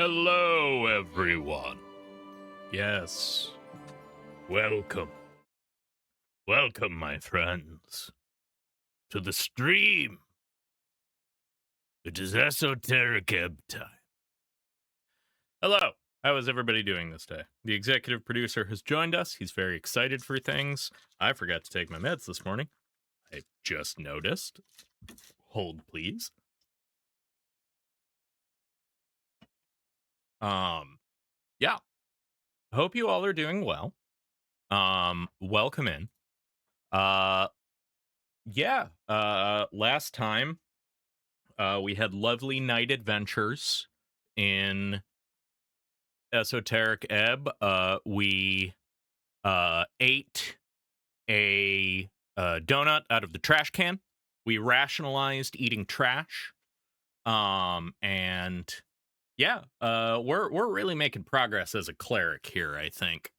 Hello, everyone. Yes. Welcome. Welcome, my friends, to the stream. It is Esoteric Ebb time. Hello. How is everybody doing this day? The executive producer has joined us. He's very excited for things. I forgot to take my meds this morning. I just noticed. Hold, please. Yeah. Hope you all are doing well. Welcome in. Last time, we had lovely night adventures in Esoteric Ebb. We ate a donut out of the trash can. We rationalized eating trash. And yeah, we're really making progress as a cleric here, I think.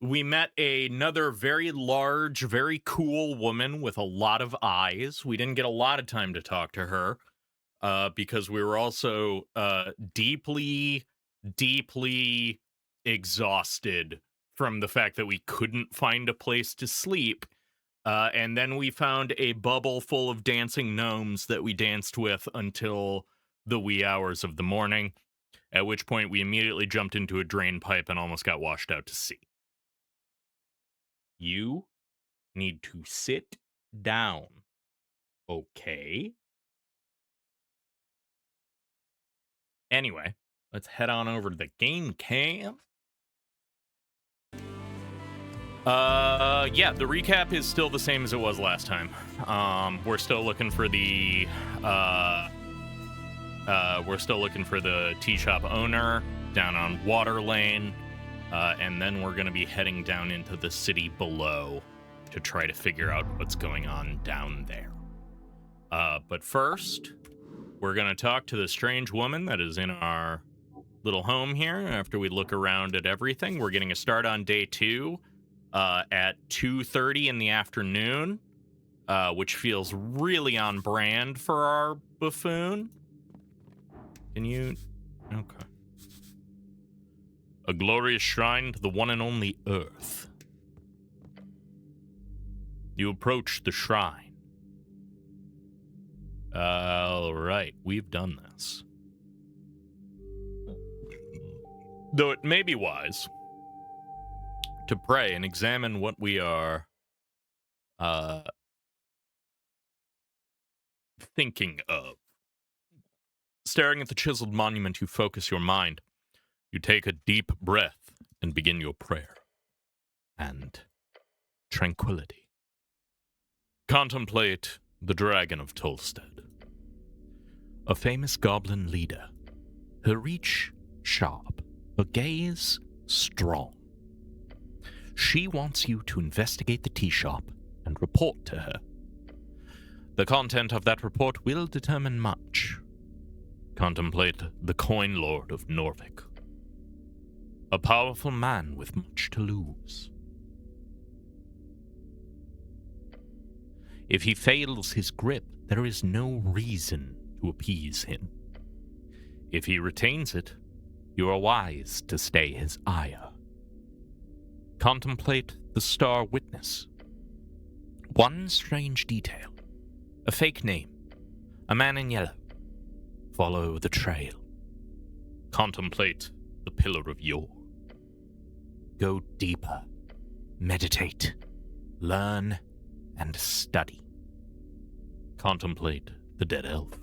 We met another very large, very cool woman with a lot of eyes. We didn't get a lot of time to talk to her because we were also deeply, deeply exhausted from the fact that we couldn't find a place to sleep. And then we found a bubble full of dancing gnomes that we danced with until the wee hours of the morning, at which point we immediately jumped into a drain pipe and almost got washed out to sea. You need to sit down. Okay. Anyway, let's head on over to the game cam. The recap is still the same as it was last time. We're still looking for the tea shop owner down on Water Lane. And then we're going to be heading down into the city below to try to figure out what's going on down there. But first, we're going to talk to the strange woman that is in our little home here. After we look around at everything, we're getting a start on day 2 at 2:30 in the afternoon, which feels really on brand for our buffoon. Can you... Okay. A glorious shrine to the one and only Earth. You approach the shrine. All right, we've done this. Though it may be wise to pray and examine what we are thinking of. Staring at the chiseled monument, you focus your mind. You take a deep breath and begin your prayer. And tranquility. Contemplate the Dragon of Tolstead. A famous goblin leader. Her reach sharp, her gaze strong. She wants you to investigate the tea shop and report to her. The content of that report will determine much. Contemplate the Coin Lord of Norvik. A powerful man with much to lose. If he fails his grip, there is no reason to appease him. If he retains it, you are wise to stay his ire. Contemplate the Star Witness. One strange detail. A fake name. A man in yellow. Follow the trail. Contemplate the Pillar of Yore. Go deeper. Meditate. Learn and study. Contemplate the Dead Elf.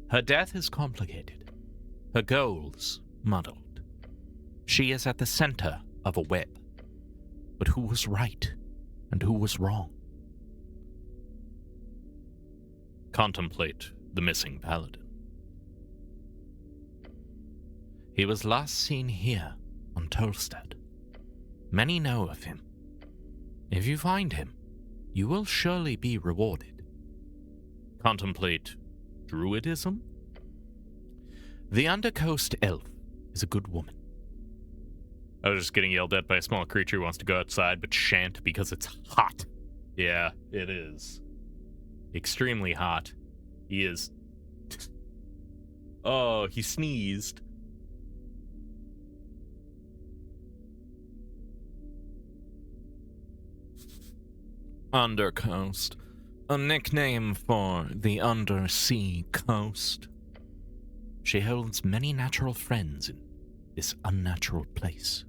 Her death is complicated. Her goals muddled. She is at the center of a web. But who was right and who was wrong? Contemplate the missing paladin. He was last seen here on Tolstead. Many know of him. If you find him, you will surely be rewarded. Contemplate Druidism? The Undercoast Elf is a good woman. I was just getting yelled at by a small creature who wants to go outside but shan't because it's hot. Yeah, it is. Extremely hot. He is... Oh, he sneezed. Undercoast. A nickname for the undersea coast. She holds many natural friends in this unnatural place.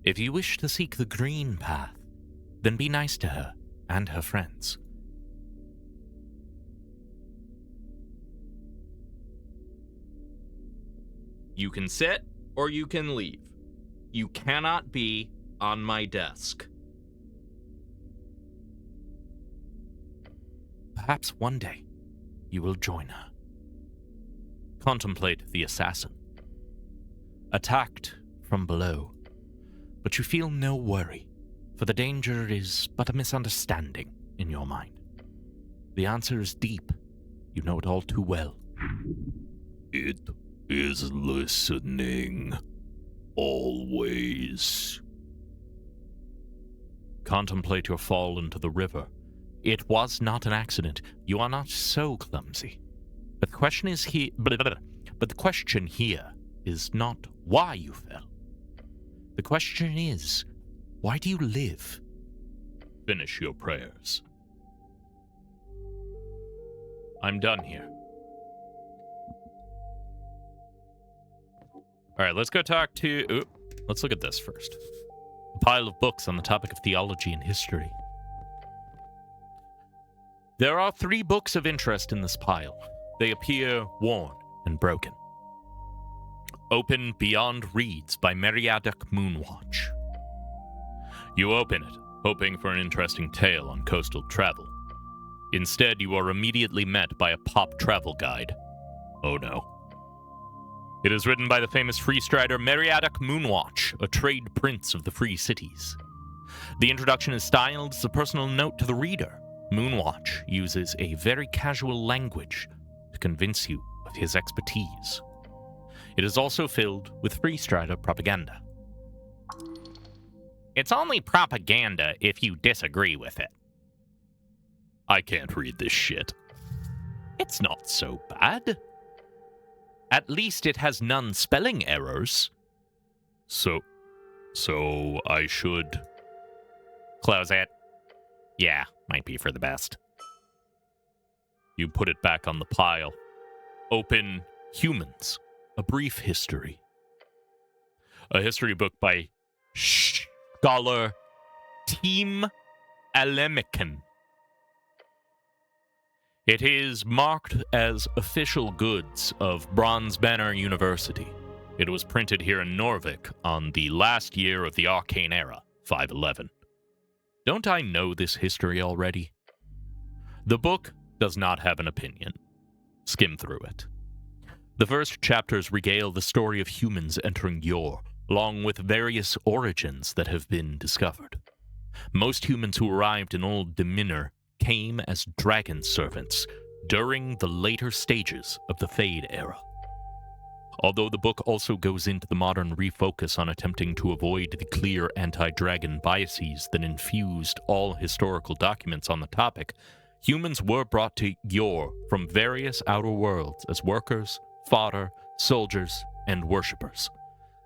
If you wish to seek the green path, then be nice to her and her friends. You can sit or you can leave. You cannot be on my desk. Perhaps one day you will join her. Contemplate the assassin. Attacked from below, but you feel no worry, for the danger is but a misunderstanding in your mind. The answer is deep. You know it all too well. It is listening. Always. Contemplate your fall into the river. It was not an accident. You are not so clumsy. But the question is But the question here is not why you fell. The question is, why do you live? Finish your prayers. I'm done here. Alright, let's go talk to... let's look at this first. A pile of books on the topic of theology and history. There are 3 books of interest in this pile. They appear worn and broken. Open Beyond Reeds by Meriadoc Moonwatch. You open it, hoping for an interesting tale on coastal travel. Instead, you are immediately met by a pop travel guide. Oh no. It is written by the famous freestrider Meriadoc Moonwatch, a trade prince of the Free Cities. The introduction is styled as a personal note to the reader. Moonwatch uses a very casual language to convince you of his expertise. It is also filled with freestrider propaganda. It's only propaganda if you disagree with it. I can't read this shit. It's not so bad. At least it has none spelling errors. So I should... Close it. Yeah, might be for the best. You put it back on the pile. Open Humans, A Brief History. A history book by scholar Team Alemican. It is marked as official goods of Bronze Banner University. It was printed here in Norvik on the last year of the Arcane Era, 511. Don't I know this history already? The book does not have an opinion. Skim through it. The first chapters regale the story of humans entering Yor, along with various origins that have been discovered. Most humans who arrived in Old Deminor came as dragon servants during the later stages of the Fade Era. Although the book also goes into the modern refocus on attempting to avoid the clear anti-dragon biases that infused all historical documents on the topic, humans were brought to Yor from various outer worlds as workers, fodder, soldiers, and worshippers.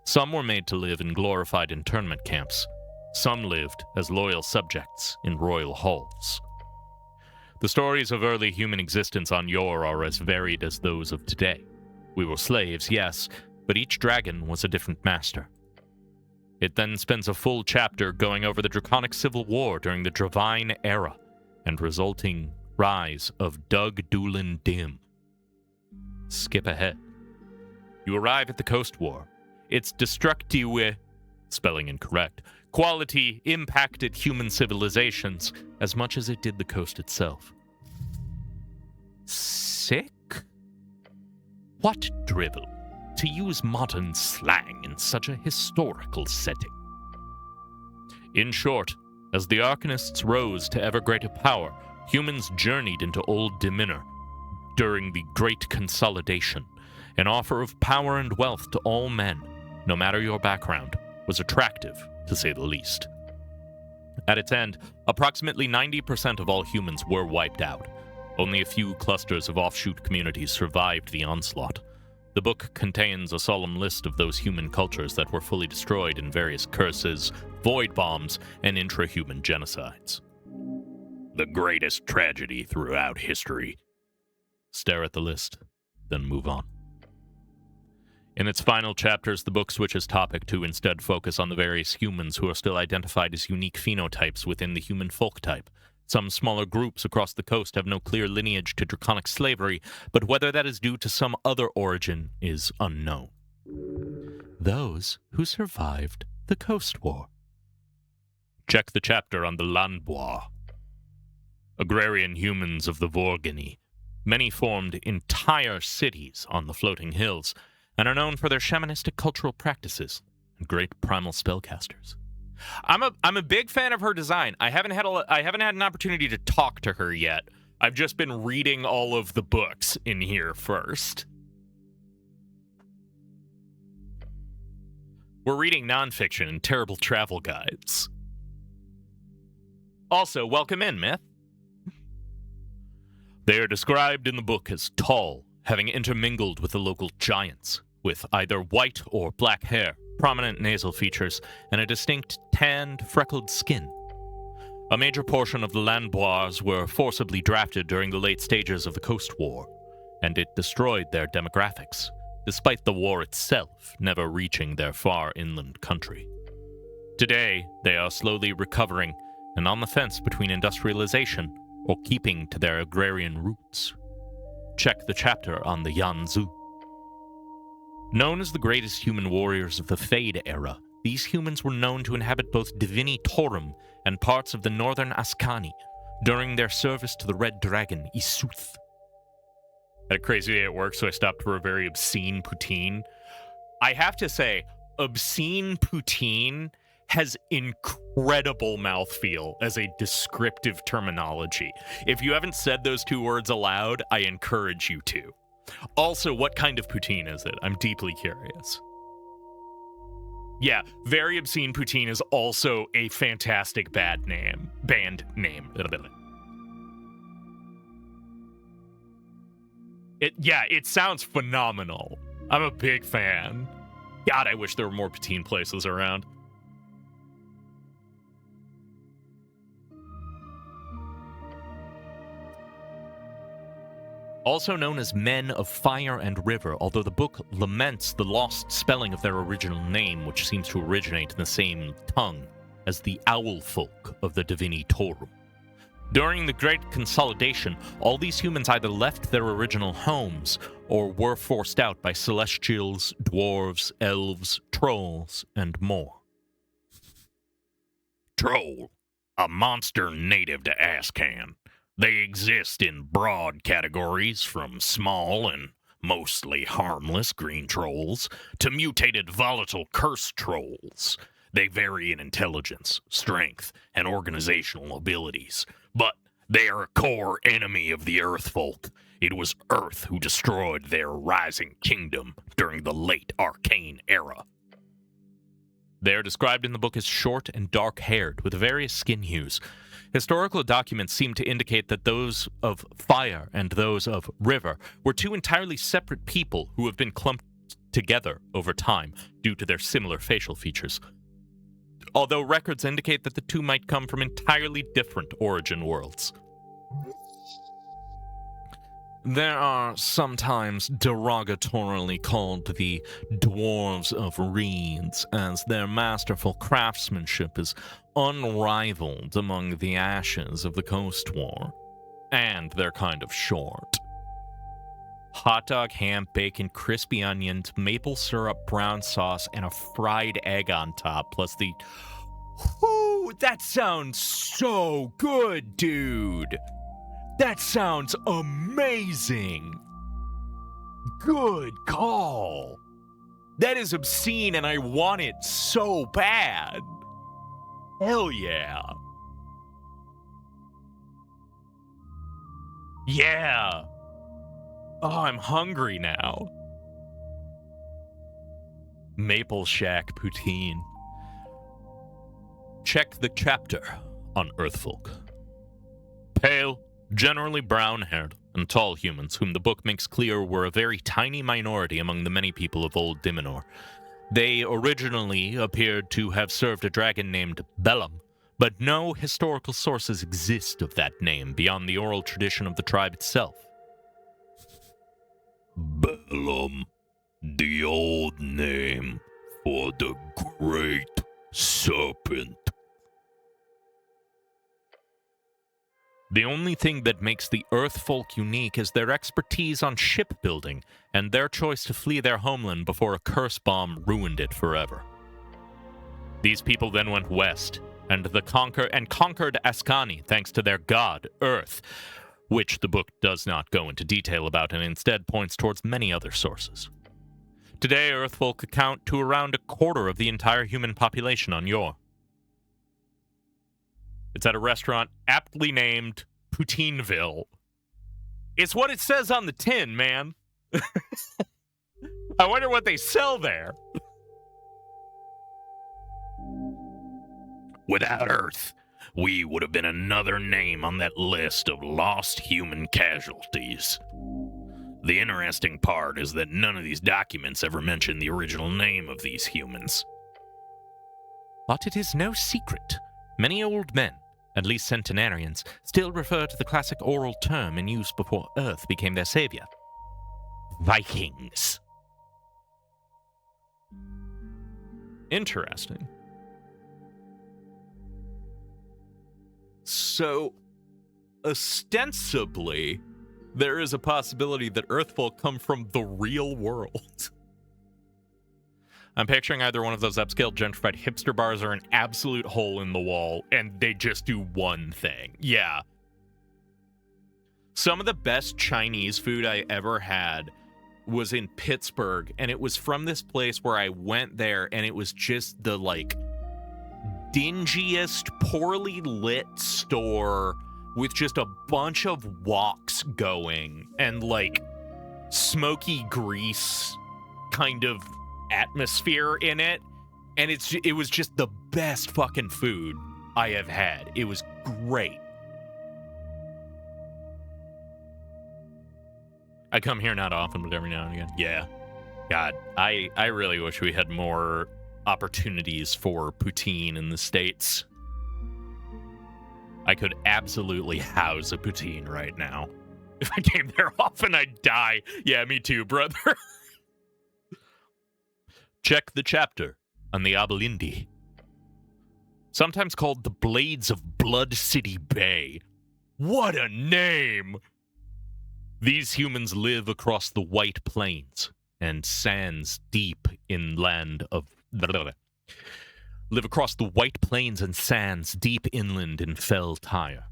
Some were made to live in glorified internment camps. Some lived as loyal subjects in royal halls. The stories of early human existence on Yor are as varied as those of today. We were slaves, yes, but each dragon was a different master. It then spends a full chapter going over the draconic civil war during the Dravine Era and resulting rise of Doug Doolin Dim. Skip ahead. You arrive at the Coast War. Its destructive, spelling incorrect, quality impacted human civilizations as much as it did the coast itself. Sick? What drivel to use modern slang in such a historical setting? In short, as the Arcanists rose to ever greater power, humans journeyed into Old Deminor during the Great Consolidation, An offer of power and wealth to all men, no matter your background, was attractive, to say the least. At its end, approximately 90% of all humans were wiped out. Only a few clusters of offshoot communities survived the onslaught. The book contains a solemn list of those human cultures that were fully destroyed in various curses, void bombs, and intrahuman genocides. The greatest tragedy throughout history. Stare at the list, then move on. In its final chapters, the book switches topic to instead focus on the various humans who are still identified as unique phenotypes within the human folk type. Some smaller groups across the coast have no clear lineage to draconic slavery, but whether that is due to some other origin is unknown. Those who survived the Coast War. Check the chapter on the Landbois. Agrarian humans of the Vorgany. Many formed entire cities on the floating hills, and are known for their shamanistic cultural practices and great primal spellcasters. I'm a big fan of her design. I haven't had an opportunity to talk to her yet. I've just been reading all of the books in here first. We're reading nonfiction and terrible travel guides. Also, welcome in, Myth. They are described in the book as tall, having intermingled with the local giants, with either white or black hair, prominent nasal features, and a distinct tanned, freckled skin. A major portion of the Landbois were forcibly drafted during the late stages of the Coast War, and it destroyed their demographics, despite the war itself never reaching their far inland country. Today, they are slowly recovering and on the fence between industrialization or keeping to their agrarian roots. Check the chapter on the Yanzu. Known as the greatest human warriors of the Fade era, these humans were known to inhabit both Divini Torum and parts of the northern Ascani during their service to the Red Dragon, Isuth. Had a crazy day at work, so I stopped for a very obscene poutine. I have to say, obscene poutine has incredible mouthfeel as a descriptive terminology. If you haven't said those two words aloud, I encourage you to. Also, what kind of poutine is it? I'm deeply curious. Yeah, Very Obscene Poutine is also a fantastic band name. It sounds phenomenal. I'm a big fan. God, I wish there were more poutine places around. Also known as Men of Fire and River, although the book laments the lost spelling of their original name, which seems to originate in the same tongue as the owl folk of the Divini Torum. During the Great Consolidation, all these humans either left their original homes or were forced out by celestials, dwarves, elves, trolls, and more. Troll, a monster native to Ascan. They exist in broad categories, from small and mostly harmless green trolls to mutated volatile curse trolls. They vary in intelligence, strength, and organizational abilities, but they are a core enemy of the Earth folk. It was Earth who destroyed their rising kingdom during the late Arcane era. They are described in the book as short and dark-haired, with various skin hues. Historical documents seem to indicate that those of Fire and those of River were two entirely separate people who have been clumped together over time due to their similar facial features. Although records indicate that the two might come from entirely different origin worlds. There are sometimes derogatorily called the Dwarves of Reeds, as their masterful craftsmanship is unrivaled among the ashes of the Coast War, and they're kind of short. Hot dog, ham, bacon, crispy onions, maple syrup, brown sauce, and a fried egg on top, plus the... Whoo, that sounds so good, dude! That sounds amazing! Good call! That is obscene and I want it so bad! Hell yeah! Yeah! Oh, I'm hungry now. Maple Shack poutine. Check the chapter on Earthfolk. Pale, generally brown-haired, and tall humans, whom the book makes clear were a very tiny minority among the many people of Old Dimenor. They originally appeared to have served a dragon named Bellum, but no historical sources exist of that name beyond the oral tradition of the tribe itself. Bellum, the old name for the Great Serpent. The only thing that makes the Earthfolk unique is their expertise on shipbuilding and their choice to flee their homeland before a curse bomb ruined it forever. These people then went west and conquered Ascani thanks to their god, Earth, which the book does not go into detail about and instead points towards many other sources. Today, Earthfolk account to around a quarter of the entire human population on Yor. It's at a restaurant aptly named Poutineville. It's what it says on the tin, man. I wonder what they sell there. Without Earth, we would have been another name on that list of lost human casualties. The interesting part is that none of these documents ever mention the original name of these humans. But it is no secret. Many old men, at least centenarians, still refer to the classic oral term in use before Earth became their savior. Vikings. Interesting. So, ostensibly, there is a possibility that Earthfolk come from the real world. I'm picturing either one of those upscale gentrified hipster bars or an absolute hole in the wall, and they just do one thing. Yeah. Some of the best Chinese food I ever had was in Pittsburgh, and it was from this place where I went there, and it was just the, dingiest, poorly lit store with just a bunch of woks going and, smoky grease kind of atmosphere in it, and it was just the best fucking food I have had. It was great. I come here not often, but every now and again. Yeah. God, I really wish we had more opportunities for poutine in the States. I could absolutely house a poutine right now. If I came there often, I'd die. Yeah, me too, brother. Check the chapter on the Abalindi. Sometimes called the Blades of Blood City Bay. What a name! These humans live across the White Plains and sands deep inland of... live across the White Plains and sands deep inland in Fell Tyre.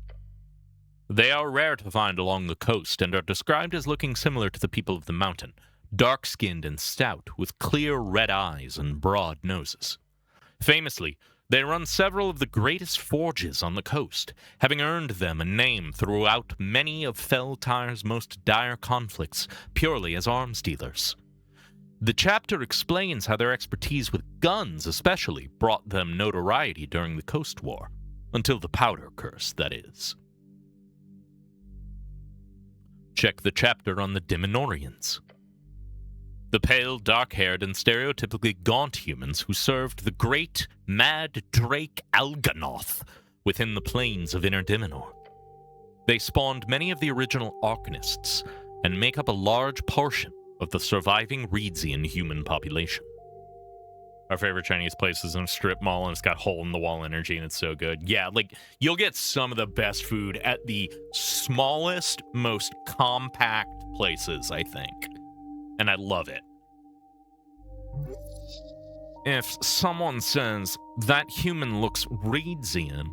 They are rare to find along the coast and are described as looking similar to the people of the mountain, dark-skinned and stout, with clear red eyes and broad noses. Famously, they run several of the greatest forges on the coast, having earned them a name throughout many of Fell Tyre's most dire conflicts, purely as arms dealers. The chapter explains how their expertise with guns especially brought them notoriety during the Coast War, until the Powder Curse, that is. Check the chapter on the Dimenorians. The pale, dark-haired, and stereotypically gaunt humans who served the great, mad Drake Alganoth within the plains of Inner Dimenor. They spawned many of the original Arcanists, and make up a large portion of the surviving Reedsian human population. Our favorite Chinese place is in a strip mall, and it's got hole-in-the-wall energy, and it's so good. Yeah, you'll get some of the best food at the smallest, most compact places, I think. And I love it. If someone says, that human looks Reedsian,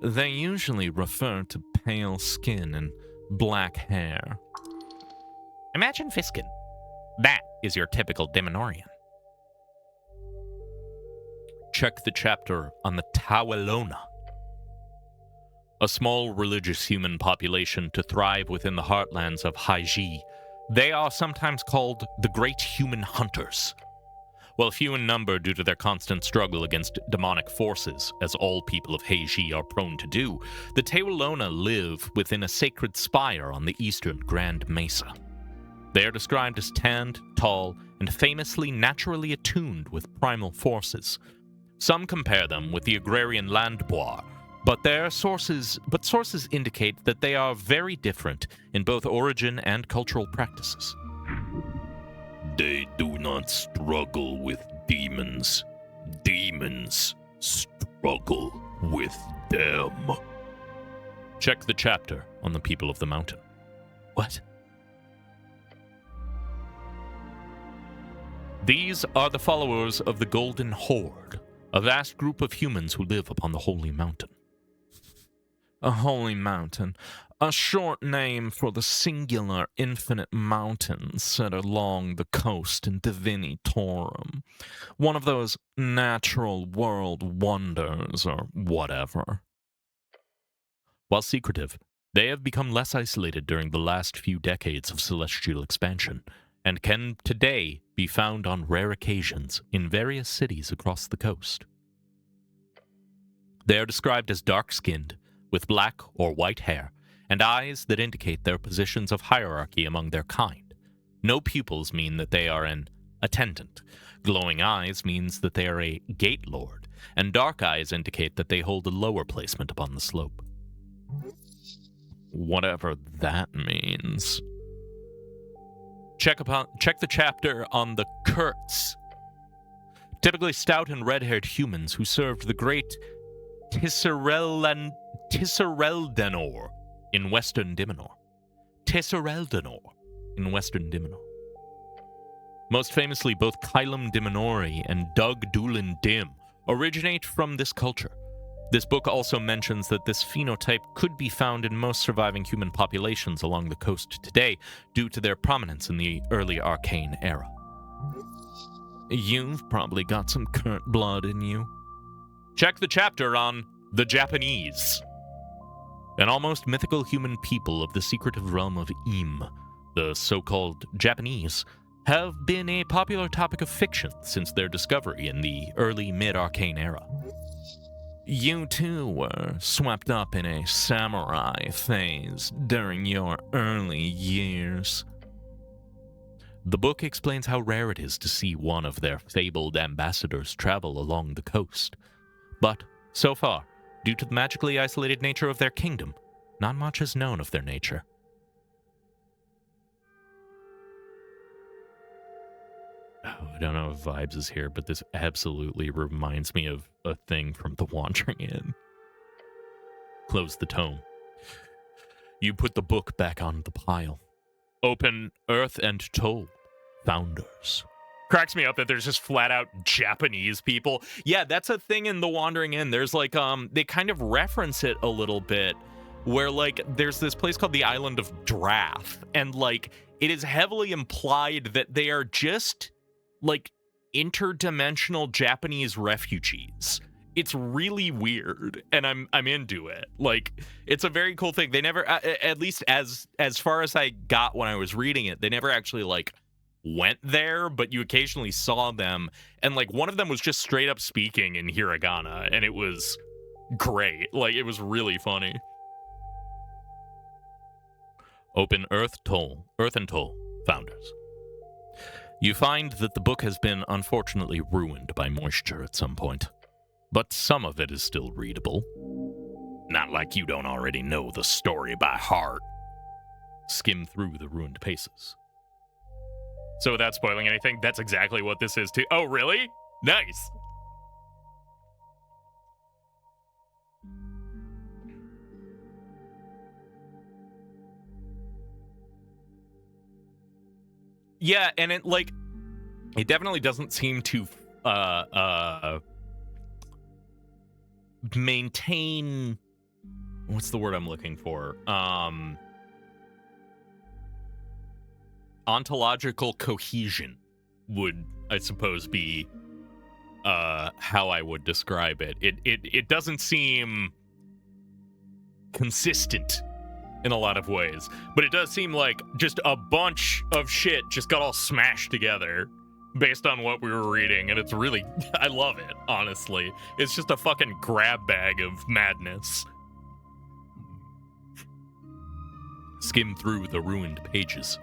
they usually refer to pale skin and black hair. Imagine Fiskin. That is your typical Dimenorian. Check the chapter on the Tawelona. A small religious human population to thrive within the heartlands of Haiji. They are sometimes called the Great Human Hunters. While few in number due to their constant struggle against demonic forces, as all people of Heiji are prone to do, the Teulona live within a sacred spire on the eastern Grand Mesa. They are described as tanned, tall, and famously naturally attuned with primal forces. Some compare them with the agrarian Landbois, but sources indicate that they are very different in both origin and cultural practices. They do not struggle with demons. Demons struggle with them. Check the chapter on the people of the mountain. What? These are the followers of the Golden Horde, a vast group of humans who live upon the Holy Mountain. A holy mountain, a short name for the singular infinite mountains set along the coast in Divini Torum. One of those natural world wonders or whatever. While secretive, they have become less isolated during the last few decades of celestial expansion, and can today be found on rare occasions in various cities across the coast. They are described as dark-skinned, with black or white hair, and eyes that indicate their positions of hierarchy among their kind. No pupils mean that they are an attendant. Glowing eyes means that they are a gate lord, and dark eyes indicate that they hold a lower placement upon the slope. Whatever that means. Check the chapter on the Kurtz. Typically stout and red-haired humans who served the great Tissereldanor in Western Dimenor. Tissereldanor in Western Dimenor. Most famously, both Kylum Dimenori and Doug Doolin Dim originate from this culture. This book also mentions that this phenotype could be found in most surviving human populations along the coast today due to their prominence in the early Arcane era. You've probably got some Kurt blood in you. Check the chapter on the Japanese. An almost mythical human people of the secretive realm of Im, the so-called Japanese, have been a popular topic of fiction since their discovery in the early mid-Arcane era. You too were swept up in a samurai phase during your early years. The book explains how rare it is to see one of their fabled ambassadors travel along the coast. But, so far, due to the magically isolated nature of their kingdom, not much is known of their nature. Oh, I don't know if Vibes is here, but this absolutely reminds me of a thing from The Wandering Inn. Close the tome. You put the book back on the pile. Open Earth and Toll. Founders. Cracks me up that there's just flat out Japanese people. Yeah, that's a thing in The Wandering Inn. There's like, they kind of reference it a little bit where like there's this place called the Island of Drath, and like it is heavily implied that they are just like interdimensional Japanese refugees. It's really weird, and I'm into it. Like, it's a very cool thing. They never, at least as far as I got when I was reading it, they never actually like went there, but you occasionally saw them, and like one of them was just straight up speaking in hiragana, and it was great. Like, it was really funny. Open Earth and Toll, Founders. You find that the book has been unfortunately ruined by moisture at some point, but some of it is still readable. Not like you don't already know the story by heart. Skim through the ruined pages. So without spoiling anything, that's exactly what this is too. Oh, really? Nice. Yeah, and it like it definitely doesn't seem to maintain, what's the word I'm looking for? Ontological cohesion would, I suppose, be how I would describe it. It doesn't seem consistent in a lot of ways, but it does seem like just a bunch of shit just got all smashed together based on what we were reading, and it's really, I love it, honestly. It's just a fucking grab bag of madness. Skim through the ruined pages.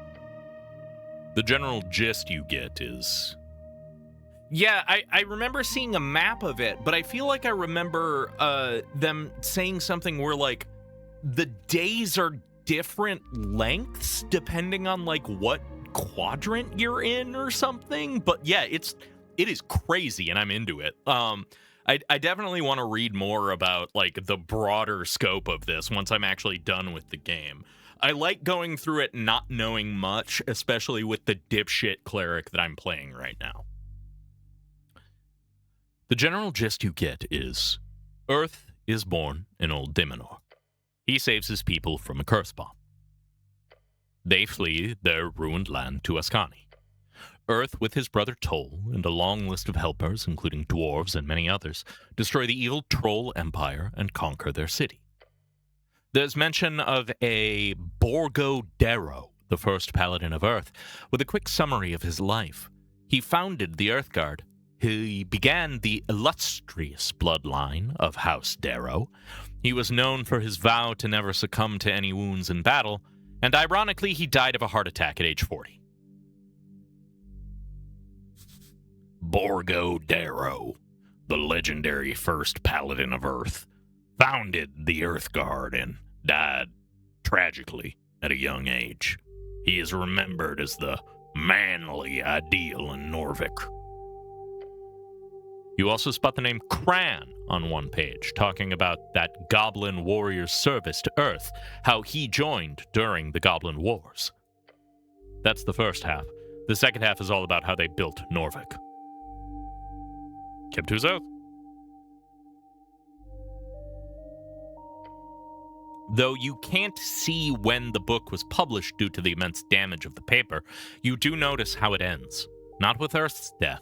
The general gist you get is... Yeah, I remember seeing a map of it, but I feel like I remember them saying something where, like, the days are different lengths depending on, like, what quadrant you're in or something. But yeah, it is crazy, and I'm into it. I definitely want to read more about, like, the broader scope of this once I'm actually done with the game. I like going through it not knowing much, especially with the dipshit cleric that I'm playing right now. The general gist you get is, Earth is born in Old Dimenor. He saves his people from a curse bomb. They flee their ruined land to Ascani. Earth, with his brother Toll and a long list of helpers, including dwarves and many others, destroy the evil Troll Empire and conquer their city. There's mention of a Borgo Darrow, the first paladin of Earth, with a quick summary of his life. He founded the Earthguard. He began the illustrious bloodline of House Darrow. He was known for his vow to never succumb to any wounds in battle, and ironically, he died of a heart attack at age 40. Borgo Darrow, the legendary first paladin of Earth, founded the Earthguard and died tragically at a young age. He is remembered as the manly ideal in Norvik. You also spot the name Cran on one page, talking about that goblin warrior's service to Earth, how he joined during the Goblin Wars. That's the first half. The second half is all about how they built Norvik. Kept to his oath. Though you can't see when the book was published due to the immense damage of the paper, you do notice how it ends. Not with Earth's death,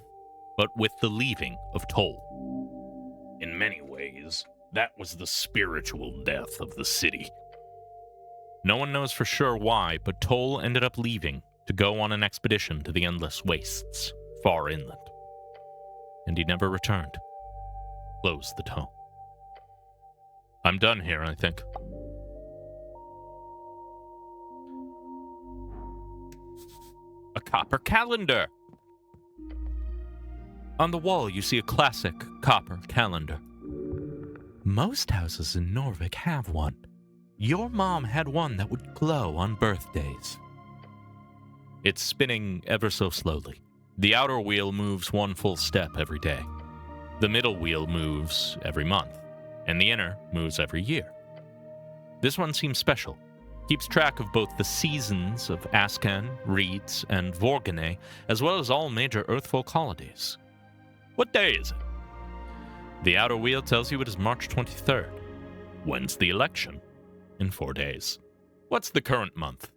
but with the leaving of Toll. In many ways, that was the spiritual death of the city. No one knows for sure why, but Toll ended up leaving to go on an expedition to the Endless Wastes, far inland. And he never returned. Close the tome. I'm done here, I think. A copper calendar! On the wall, you see a classic copper calendar. Most houses in Norvik have one. Your mom had one that would glow on birthdays. It's spinning ever so slowly. The outer wheel moves one full step every day. The middle wheel moves every month, and the inner moves every year. This one seems special. Keeps track of both the seasons of Ascan, Reeds, and Vorgane, as well as all major Earthfolk holidays. What day is it? The outer wheel tells you it is March 23rd. When's the election? In 4 days. What's the current month?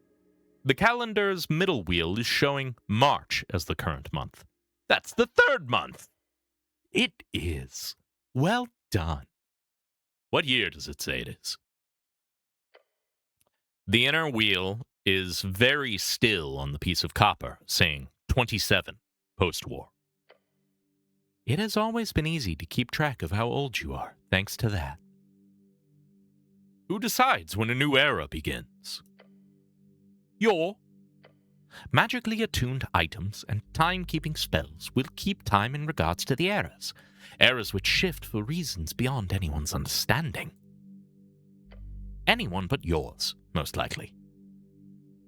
The calendar's middle wheel is showing March as the current month. That's the third month! It is. Well done. What year does it say it is? The inner wheel is very still on the piece of copper, saying 27, post-war. It has always been easy to keep track of how old you are, thanks to that. Who decides when a new era begins? Your magically attuned items and time-keeping spells will keep time in regards to the eras. Eras which shift for reasons beyond anyone's understanding. Anyone but yours, most likely.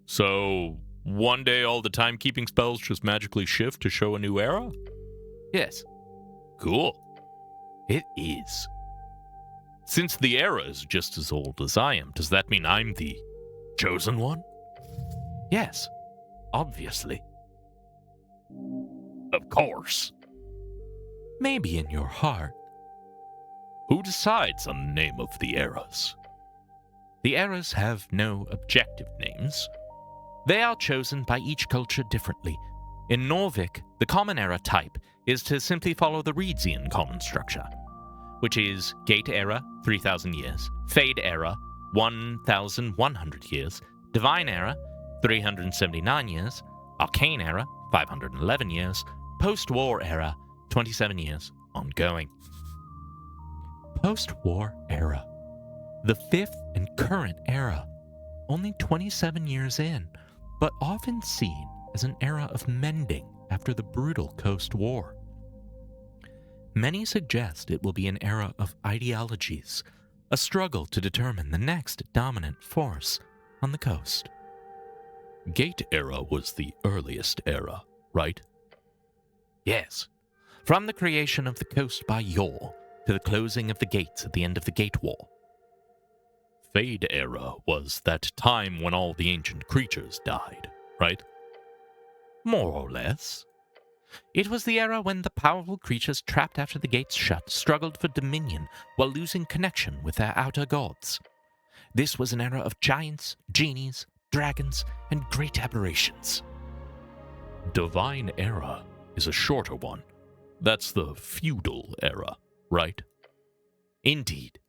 So, one day all the time-keeping spells just magically shift to show a new era? Yes. Cool. It is. Since the era is just as old as I am, does that mean I'm the chosen one? Yes, obviously. Of course. Maybe in your heart. Who decides on the name of the eras? The eras have no objective names. They are chosen by each culture differently. In Norvik, the common era type is to simply follow the Reedsian common structure, which is Gate era, 3,000 years, Fade era, 1,100 years, Divine era, 379 years, Arcane era, 511 years, Post-war era, 27 years, ongoing. Post-war era. The fifth and current era. Only 27 years in, but often seen as an era of mending after the brutal Coast War. Many suggest it will be an era of ideologies, a struggle to determine the next dominant force on the coast. Gate era was the earliest era, right? Yes. From the creation of the coast by Yor to the closing of the gates at the end of the Gate War. Fade era was that time when all the ancient creatures died, right? More or less. It was the era when the powerful creatures trapped after the gates shut struggled for dominion while losing connection with their outer gods. This was an era of giants, genies, dragons, and great aberrations. Divine era is a shorter one. That's the feudal era, right? Indeed.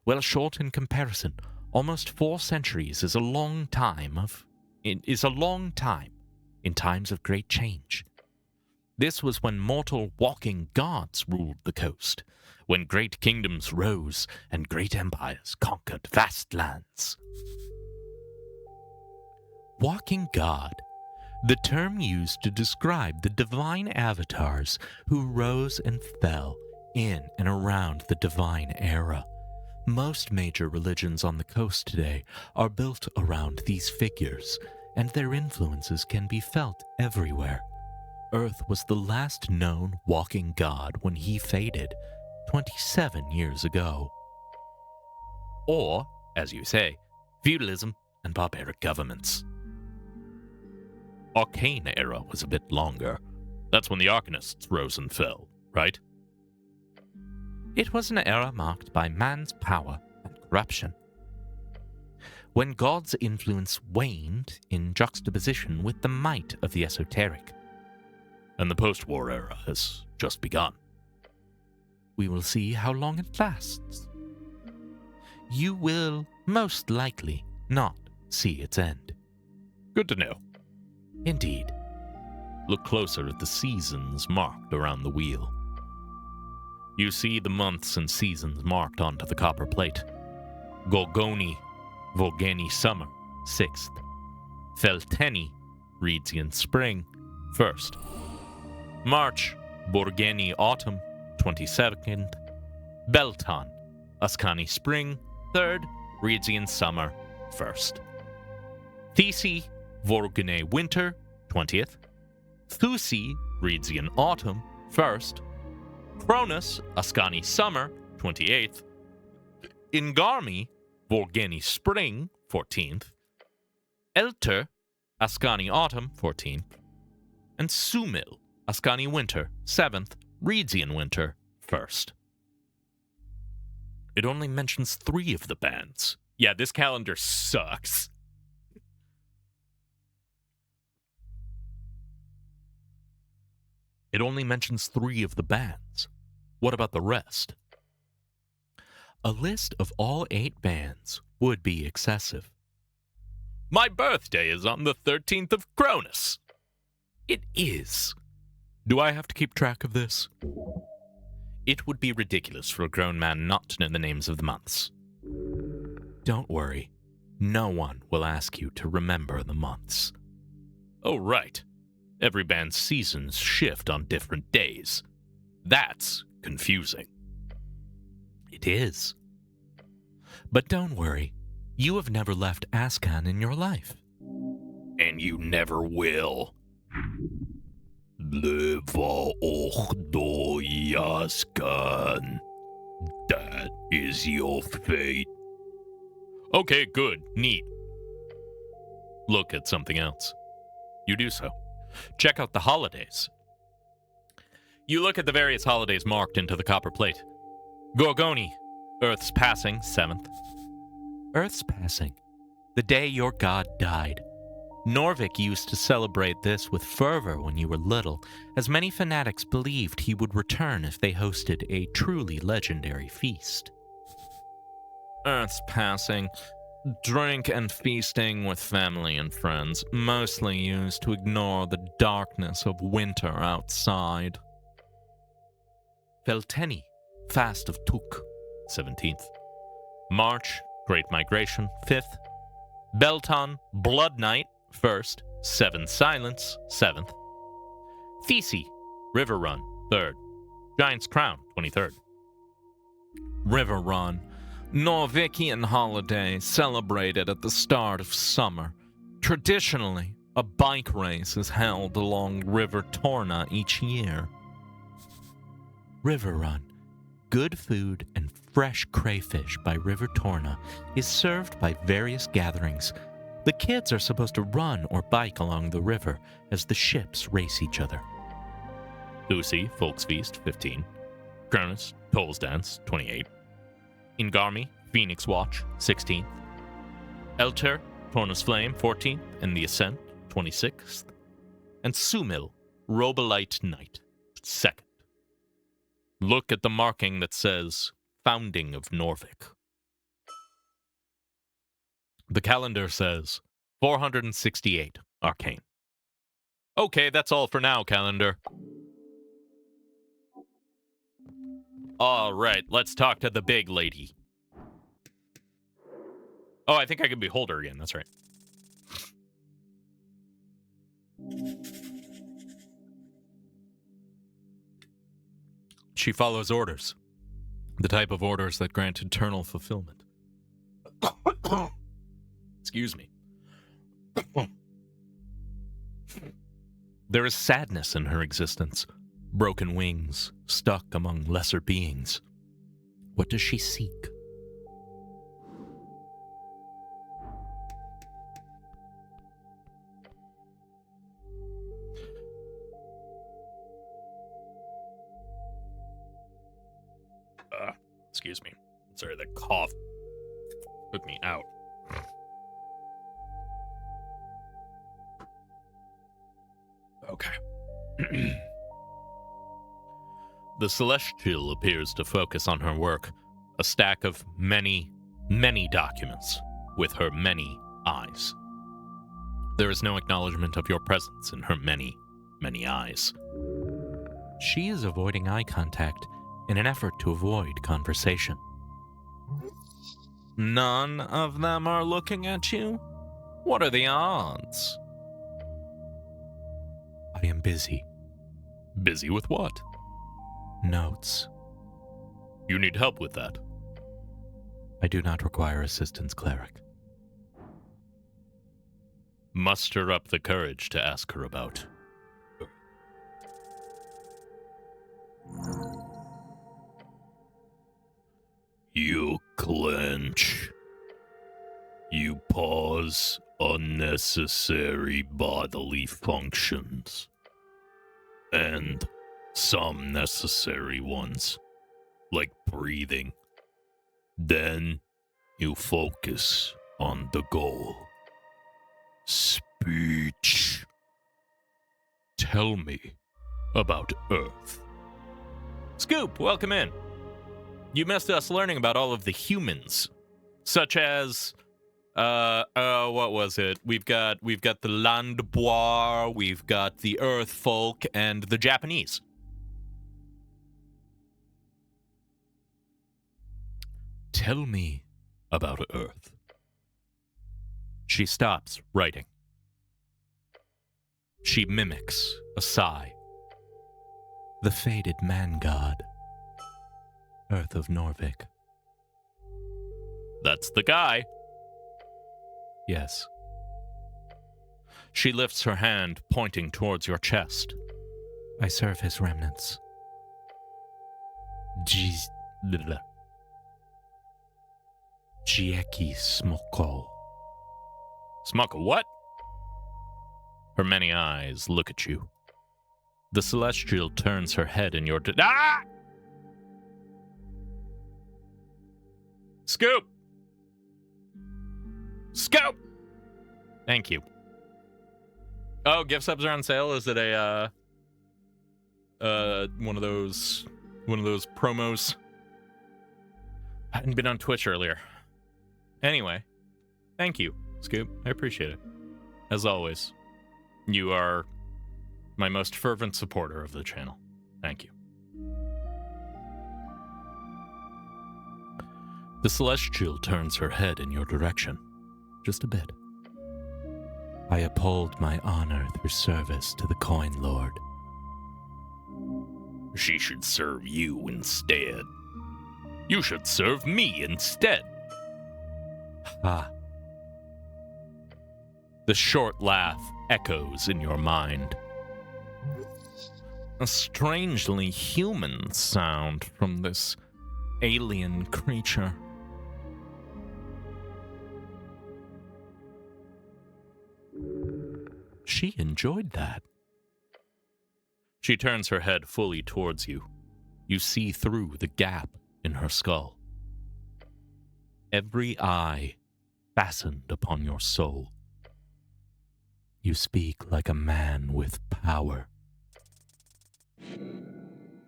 Well, short in comparison, almost 4 centuries is a long time in times of great change. This was when mortal walking gods ruled the coast, when great kingdoms rose and great empires conquered vast lands. Walking god, the term used to describe the divine avatars who rose and fell in and around the divine era. Most major religions on the coast today are built around these figures, and their influences can be felt everywhere. Earth was the last known walking god when he faded 27 years ago. Or, as you say, feudalism and barbaric governments. Arcane era was a bit longer. That's when the Arcanists rose and fell, right? It was an era marked by man's power and corruption. When God's influence waned in juxtaposition with the might of the esoteric. And the post-war era has just begun. We will see how long it lasts. You will, most likely, not see its end. Good to know. Indeed. Look closer at the seasons marked around the wheel. You see the months and seasons marked onto the copper plate. Gorgoni, Vorgeni summer, 6th. Felteni, Reedsian spring, 1st. March, Borgeni autumn, 22nd. Beltan, Ascani spring, 3rd. Reedsian summer, 1st. Thesi, Vorgene winter, 20th. Thusi, Reedsian autumn, 1st. Cronus, Ascani summer, 28th. Ingarmi, Vorgeni spring, 14th. Elter, Ascani autumn, 14th. And Sumil, Ascani winter, 7th. Reedsian winter, 1st. It only mentions 3 of the bands. Yeah, this calendar sucks. It only mentions 3 of the bands. What about the rest? A list of all 8 bands would be excessive. My birthday is on the 13th of Cronus. It is. Do I have to keep track of this? It would be ridiculous for a grown man not to know the names of the months. Don't worry. No one will ask you to remember the months. Oh, right. Every band's seasons shift on different days. That's confusing. It is. But don't worry. You have never left Ascan in your life. And you never will. Leva ochdo Ascan. That is your fate. Okay, good. Neat. Look at something else. You do so. Check out the holidays. You look at the various holidays marked into the copper plate. Gorgoni, Earth's passing, 7th. Earth's passing, the day your god died. Norvik used to celebrate this with fervor when you were little, as many fanatics believed he would return if they hosted a truly legendary feast. Earth's passing, Drink and feasting with family and friends, mostly used to ignore the darkness of winter outside. Felteni, Fast of Tuk, 17th. March, Great Migration, 5th. Belton, Blood Night, 1st. Seven Silence, 7th. Thesi, River Run, 3rd. Giant's Crown, 23rd. River Run, Norvikian holiday celebrated at the start of summer. Traditionally, a bike race is held along River Torna each year. River Run, good food and fresh crayfish by River Torna is served by various gatherings. The kids are supposed to run or bike along the river as the ships race each other. Lucy, Volksfeast, 15. Cronus, Toll's Dance, 28. Ingarmi, Phoenix Watch, 16th. Elter, Torna's Flame, 14th, and The Ascent, 26th. And Sumil, Robolite Night, 2nd. Look at the marking that says Founding of Norvik. The calendar says 468 Arcane. Okay, that's all for now, calendar. All right, let's talk to the big lady. Oh, I think I can behold her again. That's right. She follows orders. The type of orders that grant eternal fulfillment. Excuse me. There is sadness in her existence. Broken wings, stuck among lesser beings. What does she seek? Excuse me. Sorry, that cough took me out. Okay. The Celestial appears to focus on her work, a stack of many, many documents, with her many eyes. There is no acknowledgement of your presence in her many, many eyes. She is avoiding eye contact in an effort to avoid conversation. None of them are looking at you? What are the odds? I am busy. Busy with what? Notes. You need help with that? I do not require assistance, cleric. Muster up the courage to ask her about. You clench. You pause unnecessary bodily functions. And some necessary ones, like breathing. Then you focus on the goal. Speech. Tell me about Earth. Scoop, welcome in. You missed us learning about all of the humans, such as, what was it? We've got the Landbois, we've got the Earth folk, and the Japanese. Tell me about Earth. She stops writing. She mimics a sigh. The faded man god. Earth of Norvik. That's the guy. Yes. She lifts her hand, pointing towards your chest. I serve his remnants. Jieki Smoko. Smoko what? Her many eyes look at you. The Celestial turns her head in your ah! Scoop! Scoop! Thank you. Oh, gift subs are on sale. Is it a one of those promos? I hadn't been on Twitch earlier. Anyway, Thank you, Scoop. I appreciate it. As always, you are my most fervent supporter of the channel. Thank you. The Celestial turns her head in your direction, just a bit. I uphold my honor through service to the Coin Lord. She should serve you instead. You should serve me instead. Ah. The short laugh echoes in your mind. A strangely human sound from this alien creature. She enjoyed that. She turns her head fully towards you. You see through the gap in her skull. Every eye fastened upon your soul. You speak like a man with power.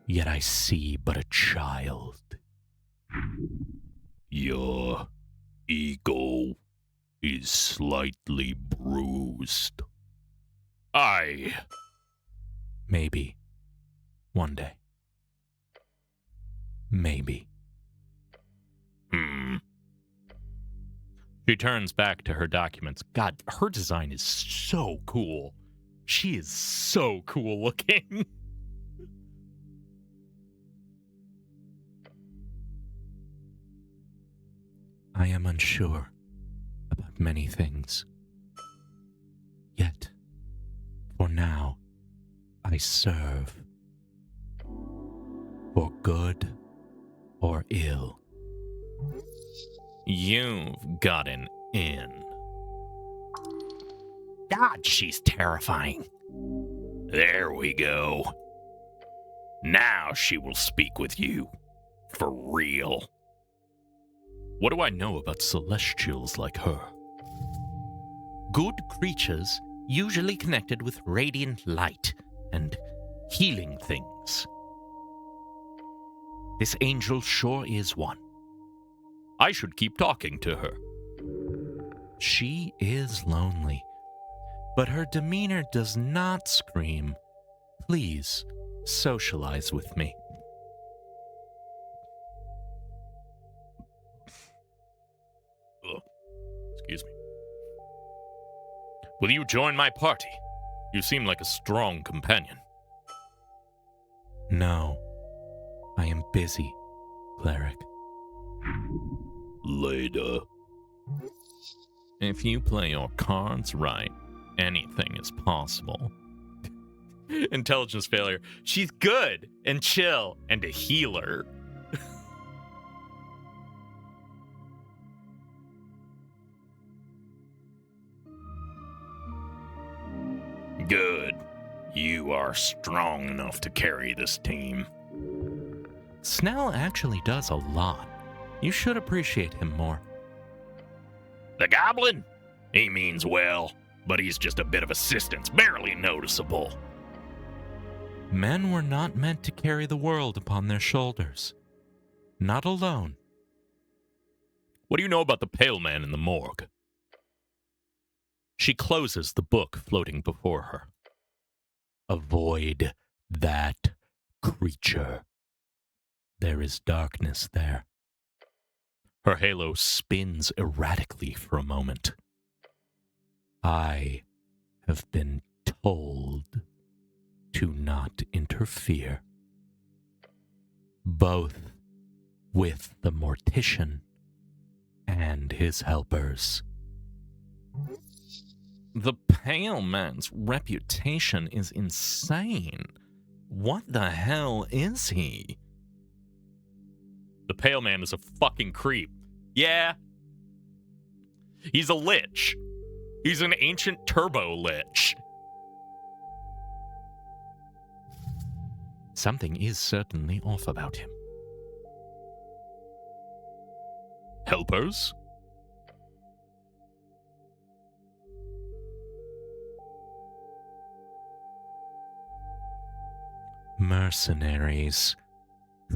Yet I see but a child. Your ego is slightly bruised. Maybe. One day. Maybe. She turns back to her documents. God, her design is so cool. She is so cool looking. I am unsure about many things. Yet, for now, I serve. For good or ill. You've gotten in. God, she's terrifying. There we go. Now she will speak with you. For real. What do I know about celestials like her? Good creatures usually connected with radiant light and healing things. This angel sure is one. I should keep talking to her. She is lonely, but her demeanor does not scream, "Please, socialize with me." Excuse me. Will you join my party? You seem like a strong companion. No, I am busy, cleric. Later. If you play your cards right, anything is possible. Intelligence failure. She's good and chill and a healer. Good. You are strong enough to carry this team. Snell actually does a lot. You should appreciate him more. The goblin? He means well, but he's just a bit of assistance, barely noticeable. Men were not meant to carry the world upon their shoulders. Not alone. What do you know about the pale man in the morgue? She closes the book floating before her. Avoid that creature. There is darkness there. Her halo spins erratically for a moment. I have been told to not interfere. Both with the mortician and his helpers. The pale man's reputation is insane. What the hell is he? The pale man is a fucking creep. Yeah. He's a lich. He's an ancient turbo lich. Something is certainly off about him. Helpers? Mercenaries,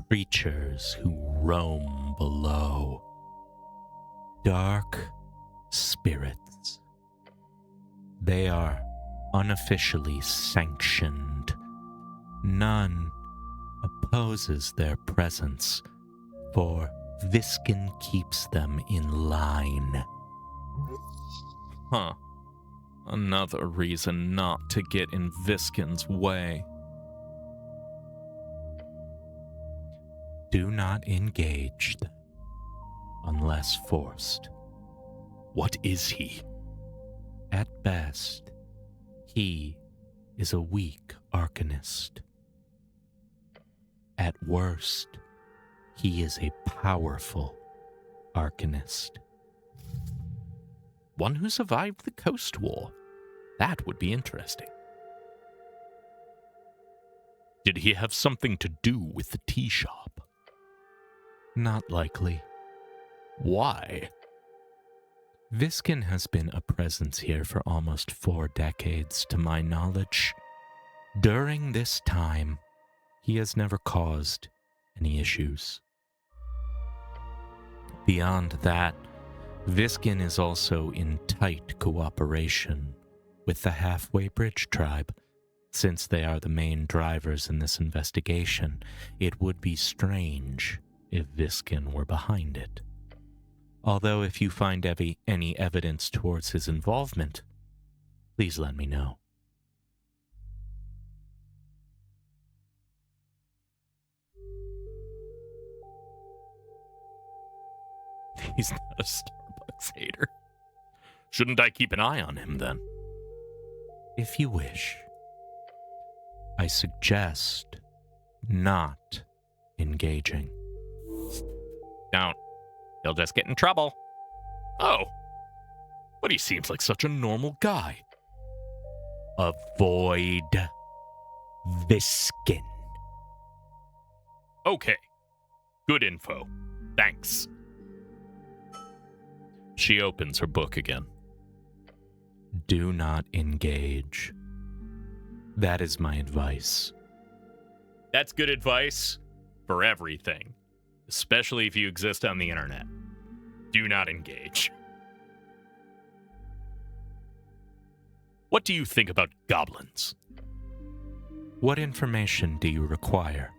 creatures who roam below. Dark, spirits. They are unofficially sanctioned. None opposes their presence, for Viskin keeps them in line. Huh. Another reason not to get in Viskin's way. Do not engage them unless forced. What is he? At best, he is a weak arcanist. At worst, he is a powerful arcanist. One who survived the Coast War. That would be interesting. Did he have something to do with the tea shop? Not likely. Why? Viskin has been a presence here for almost 4 decades, to my knowledge. During this time, he has never caused any issues. Beyond that, Viskin is also in tight cooperation with the Halfway Bridge tribe. Since they are the main drivers in this investigation, it would be strange if Viskin were behind it. Although if you find any evidence towards his involvement, please let me know. He's not a Starbucks hater. Shouldn't I keep an eye on him then? If you wish, I suggest not engaging. Don't. He'll just get in trouble. Oh. But he seems like such a normal guy. Avoid Viskin. Okay. Good info. Thanks. She opens her book again. Do not engage. That is my advice. That's good advice for everything, especially if you exist on the internet. Do not engage. What do you think about goblins? What information do you require?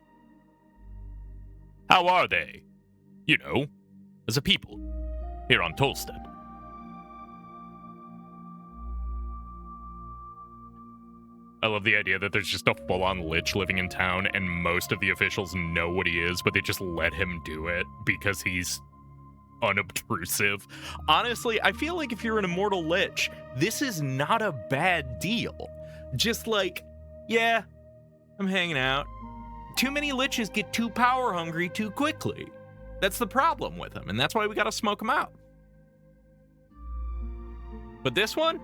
How are they? You know, as a people, here on Tolstead. I love the idea that there's just a full-on lich living in town, and most of the officials know what he is, but they just let him do it because he's unobtrusive. Honestly, I feel like if you're an immortal lich, this is not a bad deal. Just like, yeah, I'm hanging out. Too many liches get too power hungry too quickly. That's the problem with them, and that's why we gotta smoke them out. But this one,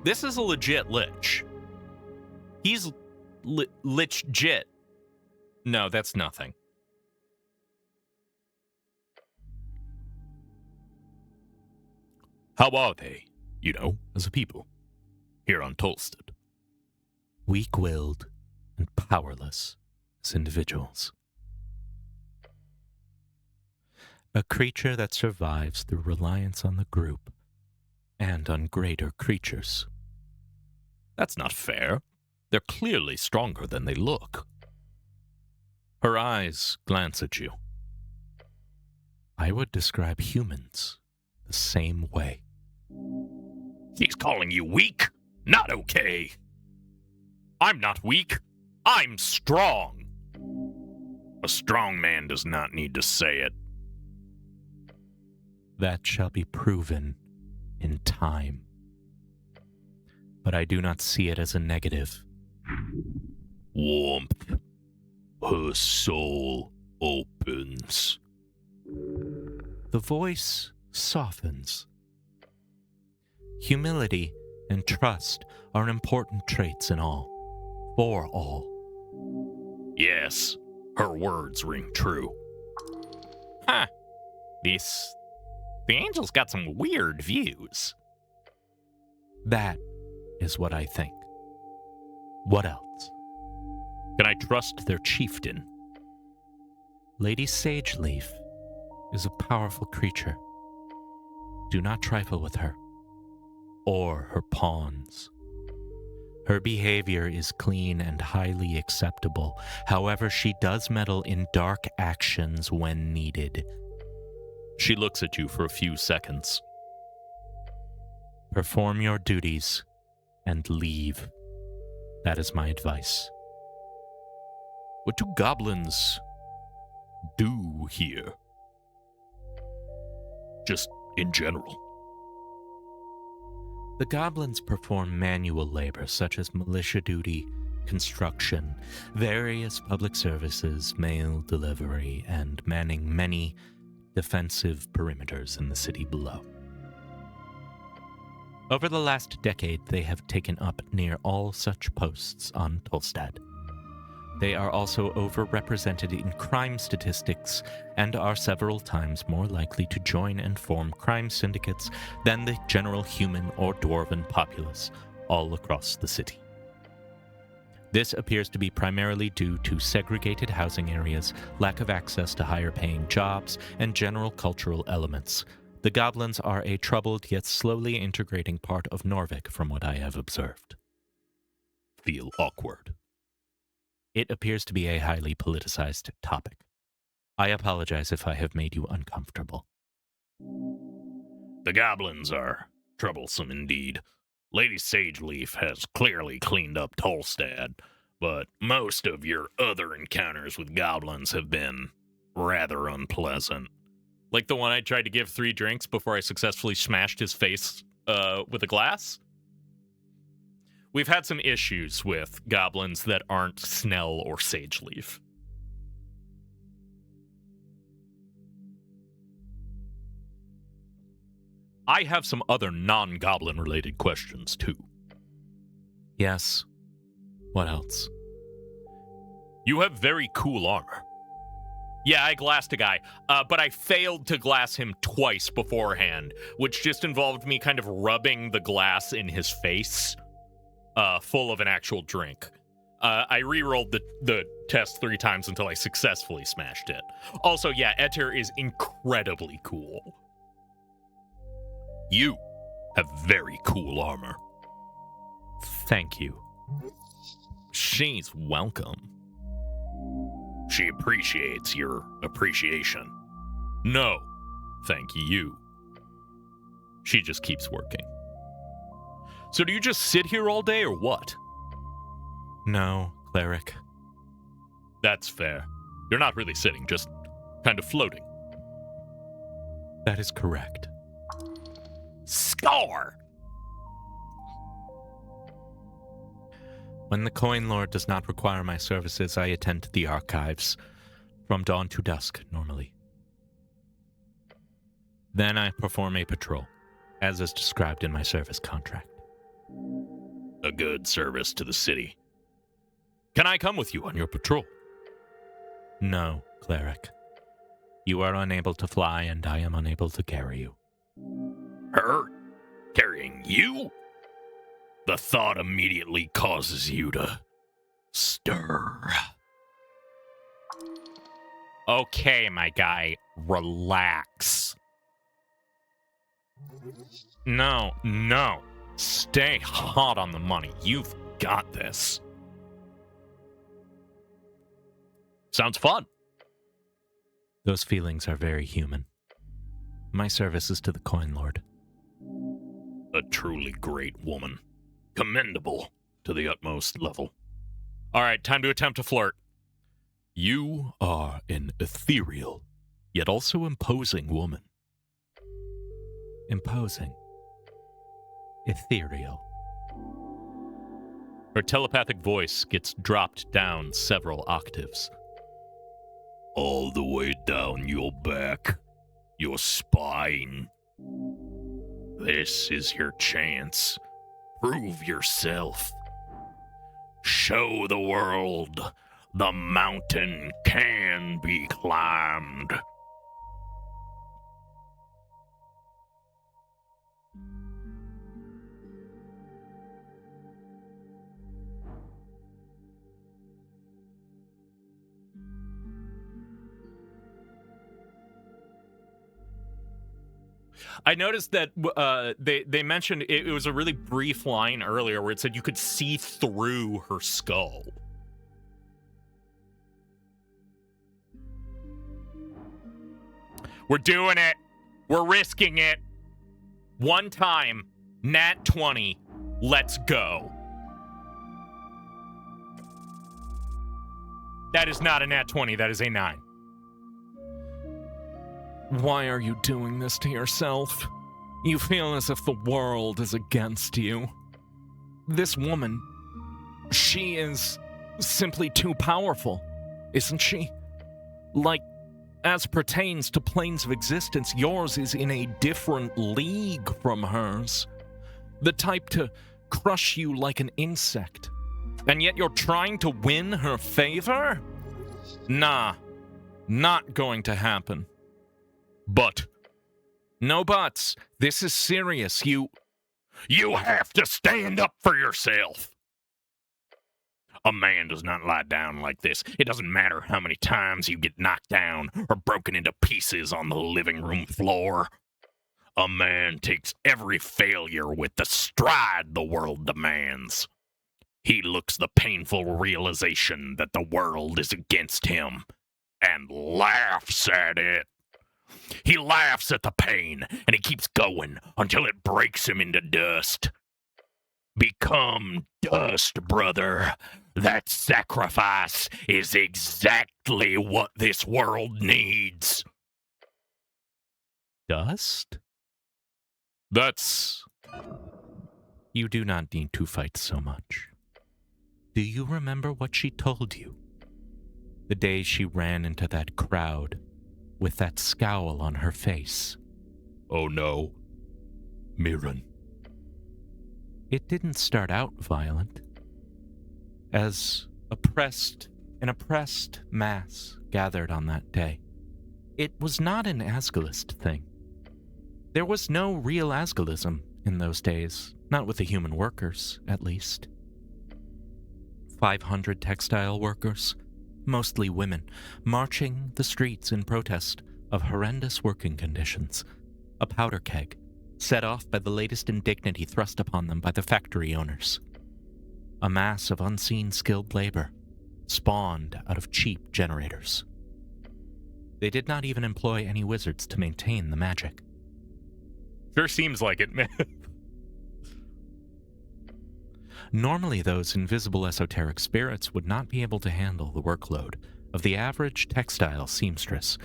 this is a legit lich. He's lich-jit. No, that's nothing. How are they, you know, as a people, here on Tolstead? Weak-willed and powerless as individuals. A creature that survives through reliance on the group and on greater creatures. That's not fair. They're clearly stronger than they look. Her eyes glance at you. I would describe humans the same way. He's calling you weak? Not okay. I'm not weak. I'm strong. A strong man does not need to say it. That shall be proven in time. But I do not see it as a negative. Warmth. Her soul opens. The voice softens. Humility and trust are important traits in all, for all. Yes, her words ring true. Huh. The angel's got some weird views. That is what I think. What else? Can I trust their chieftain? Lady Sageleaf is a powerful creature. Do not trifle with her, or her pawns. Her behavior is clean and highly acceptable. However, she does meddle in dark actions when needed. She looks at you for a few seconds. Perform your duties and leave. That is my advice. What do goblins do here? Just in general. The goblins perform manual labor such as militia duty, construction, various public services, mail delivery, and manning many defensive perimeters in the city below. Over the last decade, they have taken up near all such posts on Tolstad. They are also overrepresented in crime statistics and are several times more likely to join and form crime syndicates than the general human or dwarven populace all across the city. This appears to be primarily due to segregated housing areas, lack of access to higher-paying jobs, and general cultural elements. The goblins are a troubled yet slowly integrating part of Norvik from what I have observed. Feel awkward. It appears to be a highly politicized topic. I apologize if I have made you uncomfortable. The goblins are troublesome indeed. Lady Sageleaf has clearly cleaned up Tolstad, but most of your other encounters with goblins have been rather unpleasant. Like the one I tried to give 3 drinks before I successfully smashed his face with a glass? We've had some issues with goblins that aren't Snell or Sageleaf. I have some other non-goblin related questions, too. Yes. What else? You have very cool armor. Yeah, I glassed a guy, but I failed to glass him twice beforehand, which just involved me kind of rubbing the glass in his face, full of an actual drink. I re-rolled the test 3 times until I successfully smashed it. Also, yeah, Etter is incredibly cool. You have very cool armor. Thank you. She's welcome. She appreciates your appreciation. No, thank you. She just keeps working. So do you just sit here all day or what? No, cleric. That's fair. You're not really sitting, just kind of floating. That is correct. Score! When the Coin Lord does not require my services, I attend to the archives, from dawn to dusk, normally. Then I perform a patrol, as is described in my service contract. A good service to the city. Can I come with you on your patrol? No, cleric. You are unable to fly, and I am unable to carry you. Her? Carrying you? The thought immediately causes you to stir. Okay, my guy, relax. No, stay hot on the money. You've got this. Sounds fun. Those feelings are very human. My service is to the Coin Lord. A truly great woman. Commendable to the utmost level. All right, time to attempt to flirt. You are an ethereal, yet also imposing woman. Imposing. Ethereal. Her telepathic voice gets dropped down several octaves. All the way down your back, your spine. This is your chance. Prove yourself. Show the world the mountain can be climbed. I noticed that they mentioned it was a really brief line earlier where it said you could see through her skull. We're doing it. We're risking it. One time, nat 20. Let's go. That is not a nat 20. That is a 9. Why are you doing this to yourself? You feel as if the world is against you. This woman, she is simply too powerful, isn't she? Like, as pertains to planes of existence, yours is in a different league from hers. The type to crush you like an insect. And yet you're trying to win her favor? Nah, not going to happen. But No buts. This is serious. you have to stand up for yourself. A man does not lie down like this. It doesn't matter how many times you get knocked down or broken into pieces on the living room floor. A man takes every failure with the stride the world demands. He looks the painful realization that the world is against him and laughs at it. He laughs at the pain, and he keeps going until it breaks him into dust. Become dust, brother. That sacrifice is exactly what this world needs. Dust? That's... You do not need to fight so much. Do you remember what she told you? The day she ran into that crowd with that scowl on her face. Oh no. Mirren. It didn't start out violent. As an oppressed mass gathered on that day, it was not an Asgulist thing. There was no real Asgulism in those days, not with the human workers, at least. 500 textile workers, mostly women, marching the streets in protest of horrendous working conditions. A powder keg, set off by the latest indignity thrust upon them by the factory owners. A mass of unseen skilled labor, spawned out of cheap generators. They did not even employ any wizards to maintain the magic. Sure seems like it, man. Normally, those invisible esoteric spirits would not be able to handle the workload of the average textile seamstress,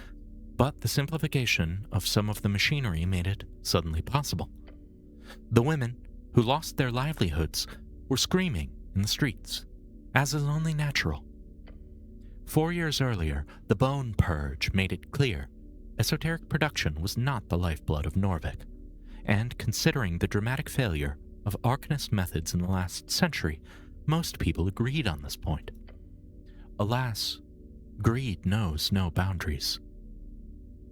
but the simplification of some of the machinery made it suddenly possible. The women, who lost their livelihoods, were screaming in the streets, as is only natural. 4 years earlier, the Bone Purge made it clear esoteric production was not the lifeblood of Norvik, and considering the dramatic failure of Arcanist methods in the last century, most people agreed on this point. Alas, greed knows no boundaries.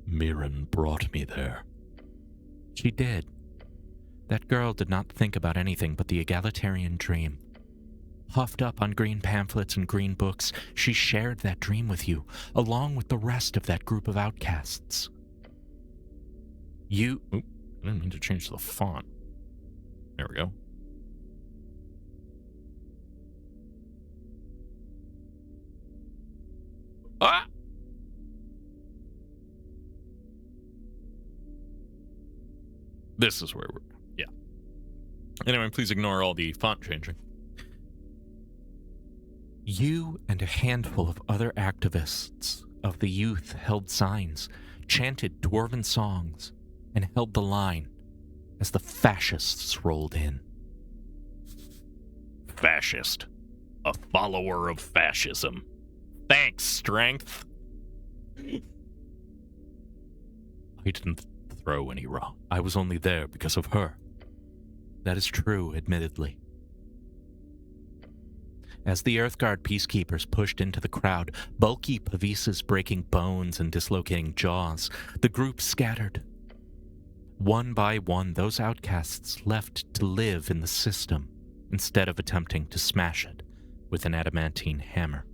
Mirren brought me there. She did. That girl did not think about anything but the egalitarian dream. Puffed up on green pamphlets and green books, she shared that dream with you, along with the rest of that group of outcasts. I didn't mean to change the font. There we go. Ah! This is where we're... Yeah. Anyway, please ignore all the font changing. You and a handful of other activists of the youth held signs, chanted dwarven songs, and held the line as the fascists rolled in. Fascist. A follower of fascism. Thanks, Strength. I didn't throw any rock. I was only there because of her. That is true, admittedly. As the Earthguard peacekeepers pushed into the crowd, bulky Pavises breaking bones and dislocating jaws, the group scattered. One by one, those outcasts left to live in the system instead of attempting to smash it with an adamantine hammer.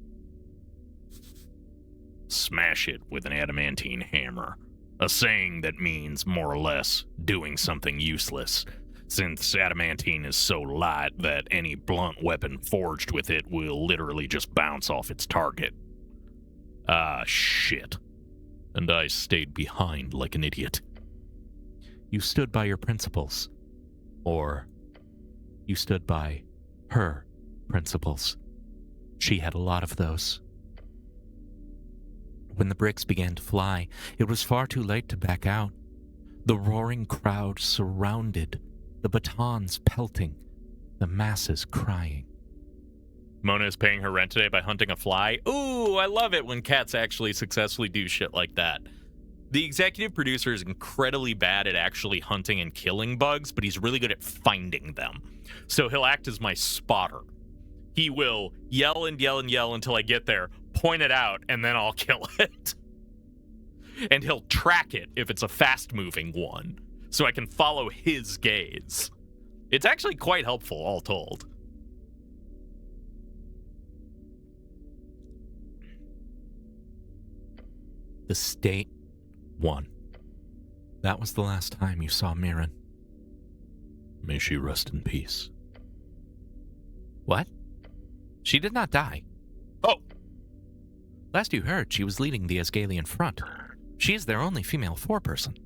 Smash it with an adamantine hammer. A saying that means, more or less, doing something useless, since adamantine is so light that any blunt weapon forged with it will literally just bounce off its target. Ah, shit. And I stayed behind like an idiot. You stood by your principles. Or you stood by her principles. She had a lot of those. When the bricks began to fly, it was far too late to back out. The roaring crowd surrounded, the batons pelting, the masses crying. Mona is paying her rent today by hunting a fly. Ooh, I love it when cats actually successfully do shit like that. The executive producer is incredibly bad at actually hunting and killing bugs, but he's really good at finding them. So he'll act as my spotter. He will yell and yell and yell until I get there, point it out, and then I'll kill it. And he'll track it if it's a fast-moving one, so I can follow his gaze. It's actually quite helpful, all told. The state won. That was the last time you saw Mirren. May she rest in peace. What? She did not die. Oh! Last you heard, she was leading the Asgalian front. She is their only female foreperson.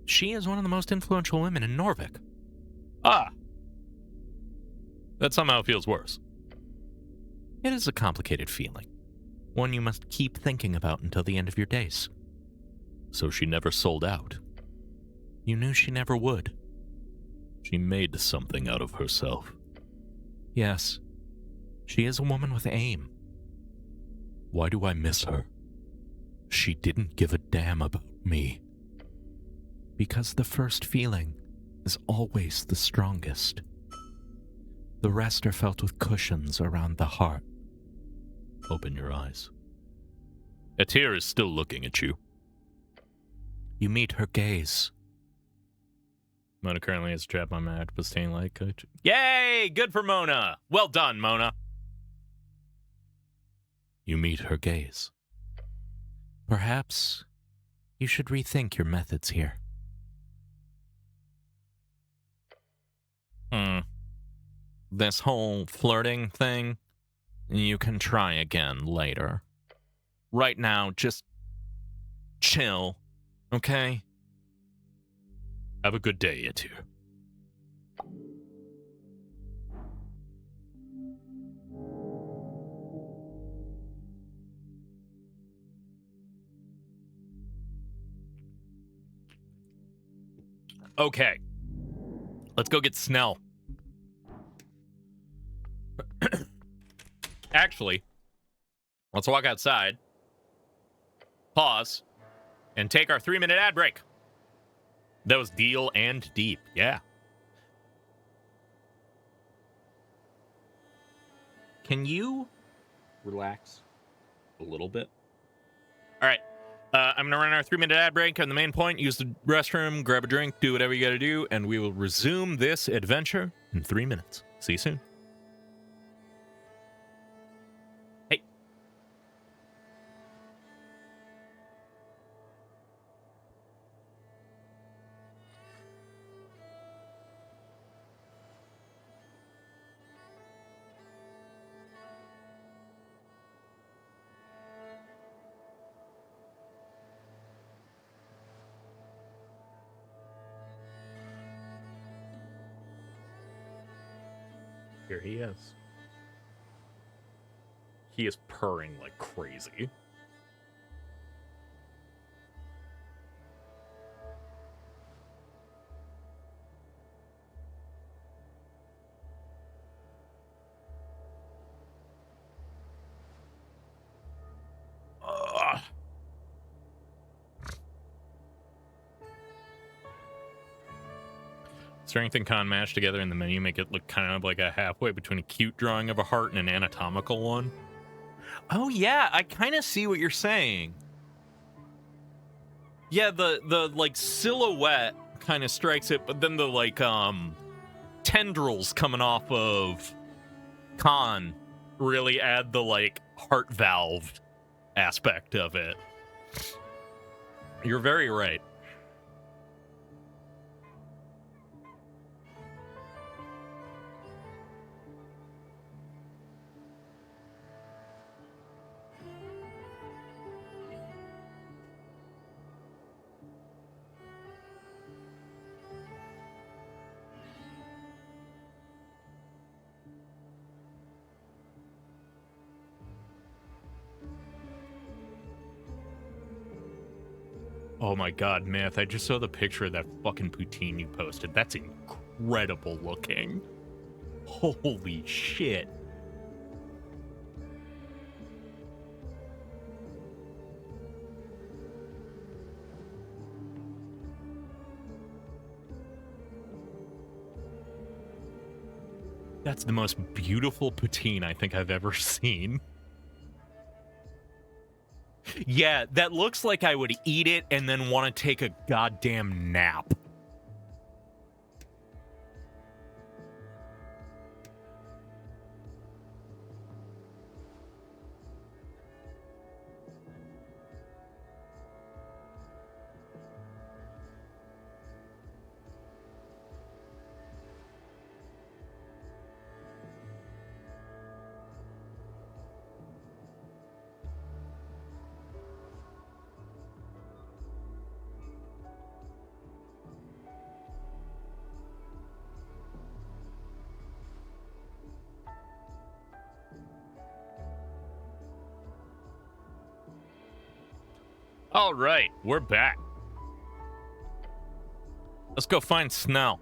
She is one of the most influential women in Norvik. Ah! That somehow feels worse. It is a complicated feeling. One you must keep thinking about until the end of your days. So she never sold out. You knew she never would. She made something out of herself. Yes. She is a woman with aim. Why do I miss her? She didn't give a damn about me. Because the first feeling is always the strongest. The rest are felt with cushions around the heart. Open your eyes. Atir is still looking at you. You meet her gaze. Mona currently has a trap on my octopus staying like coach. Yay! Good for Mona! Well done, Mona. You meet her gaze. Perhaps you should rethink your methods here. This whole flirting thing, you can try again later. Right now, just chill, okay? Have a good day, Atir. Okay. Let's go get Snell. Actually, let's walk outside, pause, and take our 3-minute ad break. That was deal and deep, yeah. Can you relax a little bit? All right. I'm going to run our 3-minute ad break on the main point, use the restroom, grab a drink, do whatever you got to do, and we will resume this adventure in 3 minutes. See you soon. Hey. Here he is. He is purring like crazy. Strength and con match together in the menu make it look kind of like a halfway between a cute drawing of a heart and an anatomical one. Oh yeah, I kind of see what you're saying. Yeah, the like silhouette kind of strikes it, but then the like tendrils coming off of con really add the like heart valve aspect of it. You're very right. Oh my god, Myth, I just saw the picture of that fucking poutine you posted. That's incredible looking. Holy shit. That's the most beautiful poutine I think I've ever seen. Yeah, that looks like I would eat it and then want to take a goddamn nap. All right, we're back. Let's go find Snell.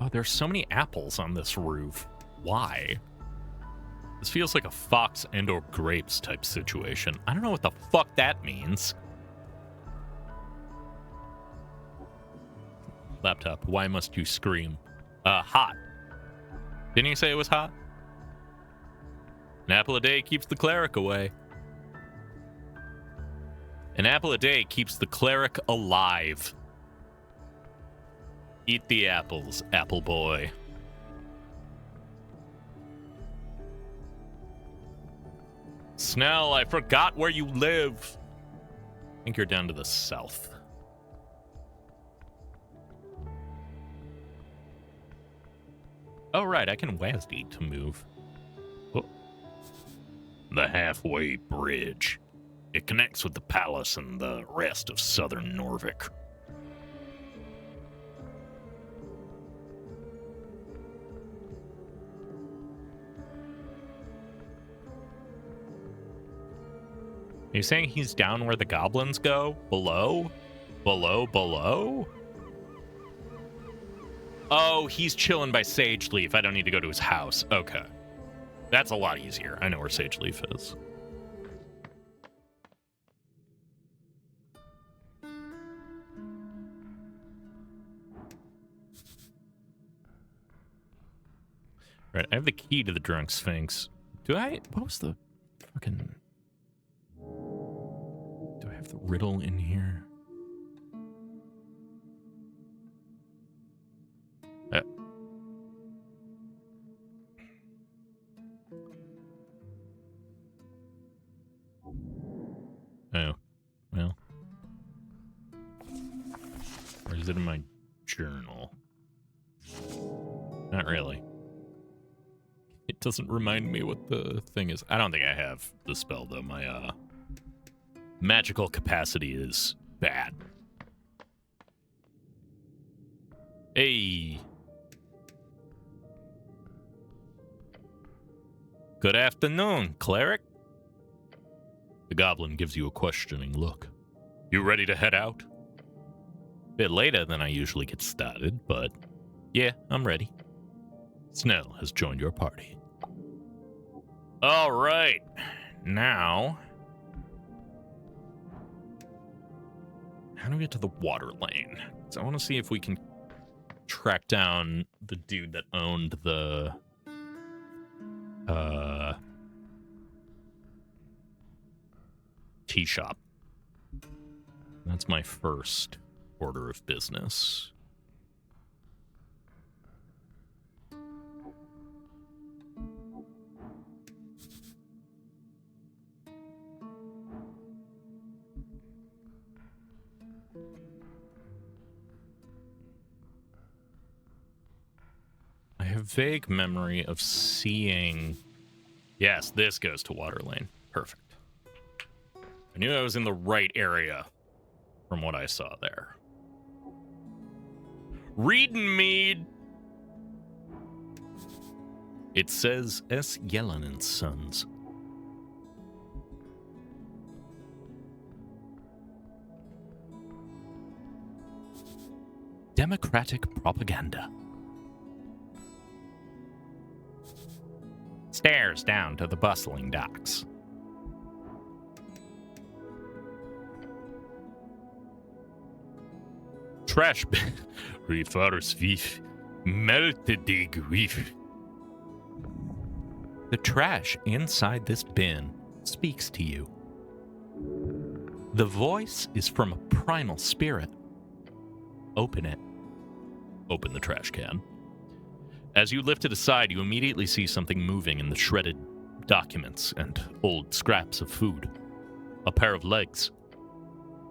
Oh, there's so many apples on this roof. Why? This feels like a fox and or grapes type situation. I don't know what the fuck that means. Laptop, why must you scream? Hot. Didn't you say it was hot? An apple a day keeps the cleric away. An apple a day keeps the cleric alive. Eat the apples, apple boy. Snell, I forgot where you live. I think you're down to the south. Oh, right, I can WASD to move. Oh. The halfway bridge. It connects with the palace and the rest of southern Norvik. Are you saying he's down where the goblins go? Below? Below? Oh, he's chilling by Sage Leaf. I don't need to go to his house. Okay. That's a lot easier. I know where Sage Leaf is. Right, I have the key to the Drunk Sphinx. Do I? What was the fucking... Do I have the riddle in here? Oh, well. Or is it in my journal? Not really. It doesn't remind me what the thing is. I don't think I have the spell, though. My, magical capacity is bad. Hey. Good afternoon, cleric. The goblin gives you a questioning look. You ready to head out? Bit later than I usually get started, but yeah, I'm ready. Snell has joined your party. All right. Now, how do we get to the water lane? So I want to see if we can track down the dude that owned the tea shop. That's my first order of business. I have vague memory of seeing... Yes, this goes to Water Lane. Perfect. I knew I was in the right area from what I saw there. Read and Mead. It says S. Yellen and Sons. Democratic propaganda. Stairs down to the bustling docks. Trash bin. Refarsvif. Meltedigwif. The trash inside this bin speaks to you. The voice is from a primal spirit. Open it. Open the trash can. As you lift it aside, you immediately see something moving in the shredded documents and old scraps of food. A pair of legs.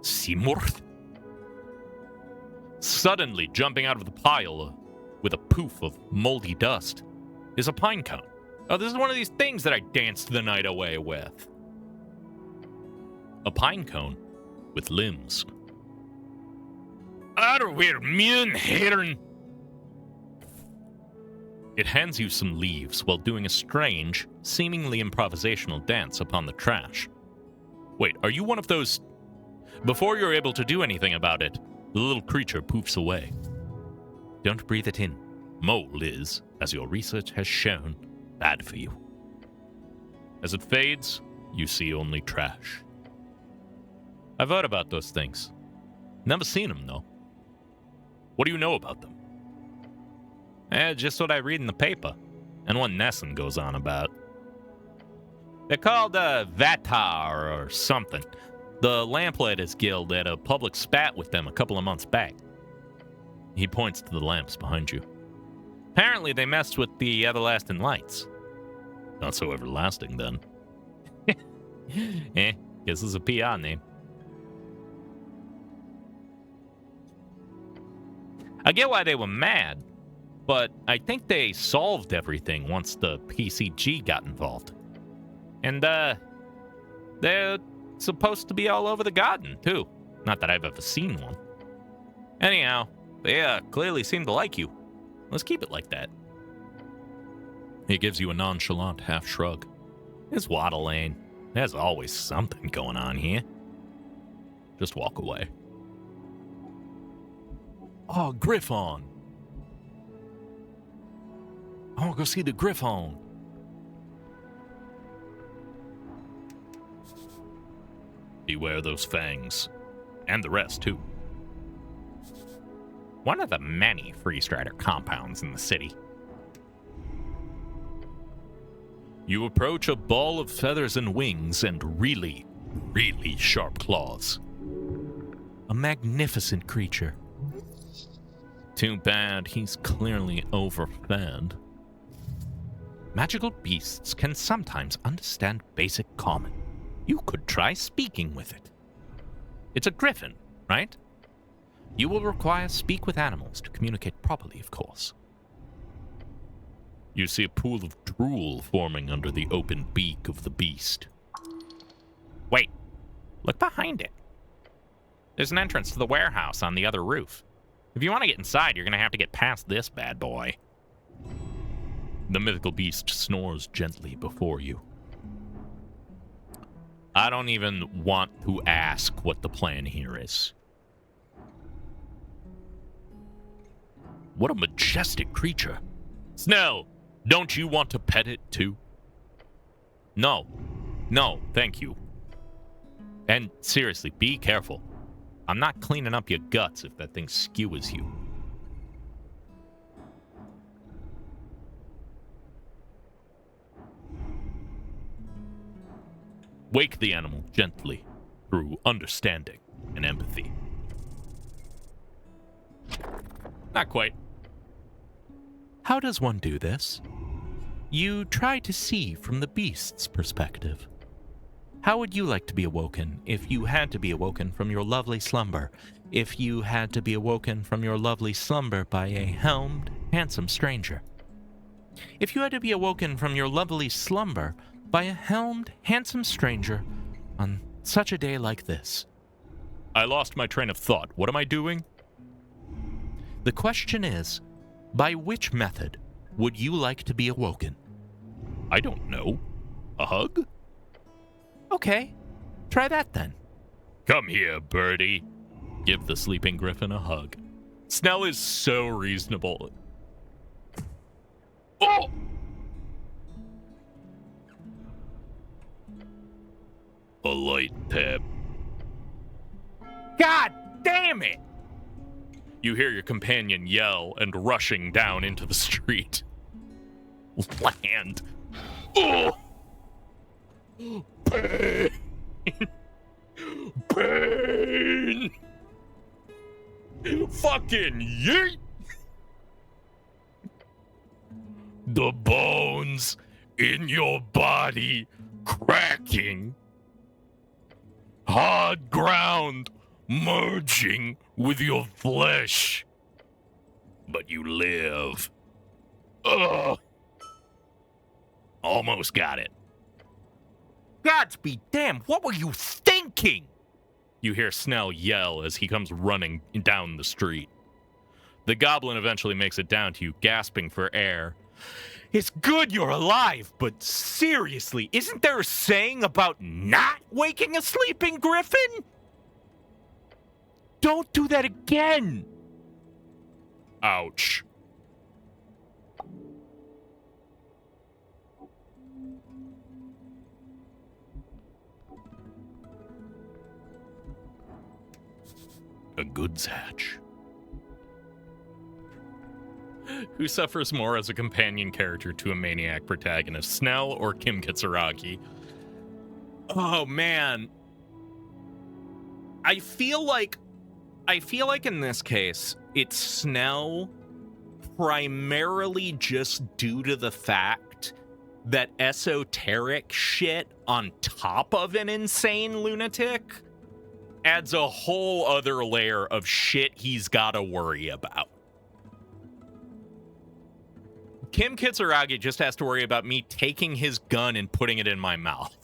Simurth. Suddenly, jumping out of the pile with a poof of moldy dust is a pine cone. Oh, this is one of these things that I danced the night away with. A pine cone with limbs. Arweer myn herren. It hands you some leaves while doing a strange, seemingly improvisational dance upon the trash. Wait, are you one of those... Before you're able to do anything about it, the little creature poofs away. Don't breathe it in. Mold is, as your research has shown, bad for you. As it fades, you see only trash. I've heard about those things. Never seen them, though. What do you know about them? Just what I read in the paper, and what Nesson goes on about. They're called Vatar or something. The Lamplighters Guild had a public spat with them a couple of months back. He points to the lamps behind you. Apparently they messed with the everlasting lights. Not so everlasting, then. Guess it's a PR name. I get why they were mad, but I think they solved everything once the PCG got involved. And, they're supposed to be all over the garden, too. Not that I've ever seen one. Anyhow, they, clearly seem to like you. Let's keep it like that. He gives you a nonchalant half shrug. It's Water Lane. There's always something going on here. Just walk away. Oh, Griffon. I want to go see the Griffon. Beware those fangs. And the rest, too. One of the many Free Strider compounds in the city. You approach a ball of feathers and wings and really, really sharp claws. A magnificent creature. Too bad he's clearly overfed. Magical beasts can sometimes understand basic common. You could try speaking with it. It's a griffin, right? You will require speak with animals to communicate properly, of course. You see a pool of drool forming under the open beak of the beast. Wait, look behind it. There's an entrance to the warehouse on the other roof. If you want to get inside, you're going to have to get past this bad boy. The mythical beast snores gently before you. I don't even want to ask what the plan here is. What a majestic creature. Snell, don't you want to pet it too? No. No, thank you. And seriously, be careful. I'm not cleaning up your guts if that thing skewers you. Wake the animal gently through understanding and empathy. Not quite. How does one do this? You try to see from the beast's perspective. How would you like to be awoken if you had to be awoken from your lovely slumber? If you had to be awoken from your lovely slumber by a helmed, handsome stranger? If you had to be awoken from your lovely slumber by a helmed, handsome stranger on such a day like this? I lost my train of thought. What am I doing? The question is, by which method would you like to be awoken? I don't know. A hug? Okay, try that then. Come here, birdie. Give the sleeping griffin a hug. Snell is so reasonable. Oh! A light tap. God damn it! You hear your companion yell and rushing down into the street. Land. Oh! Pain! Pain! Fucking yeet! The bones in your body cracking. Hard ground merging with your flesh. But you live. Ugh. Almost got it. Gods be damned, what were you thinking? You hear Snell yell as he comes running down the street. The goblin eventually makes it down to you, gasping for air. It's good you're alive, but seriously, isn't there a saying about not waking a sleeping griffin? Don't do that again! Ouch. A goods hatch. Who suffers more as a companion character to a maniac protagonist, Snell or Kim Kitsuragi? Oh man. I feel like in this case, it's Snell primarily just due to the fact that esoteric shit on top of an insane lunatic adds a whole other layer of shit he's got to worry about. Kim Kitsuragi just has to worry about me taking his gun and putting it in my mouth.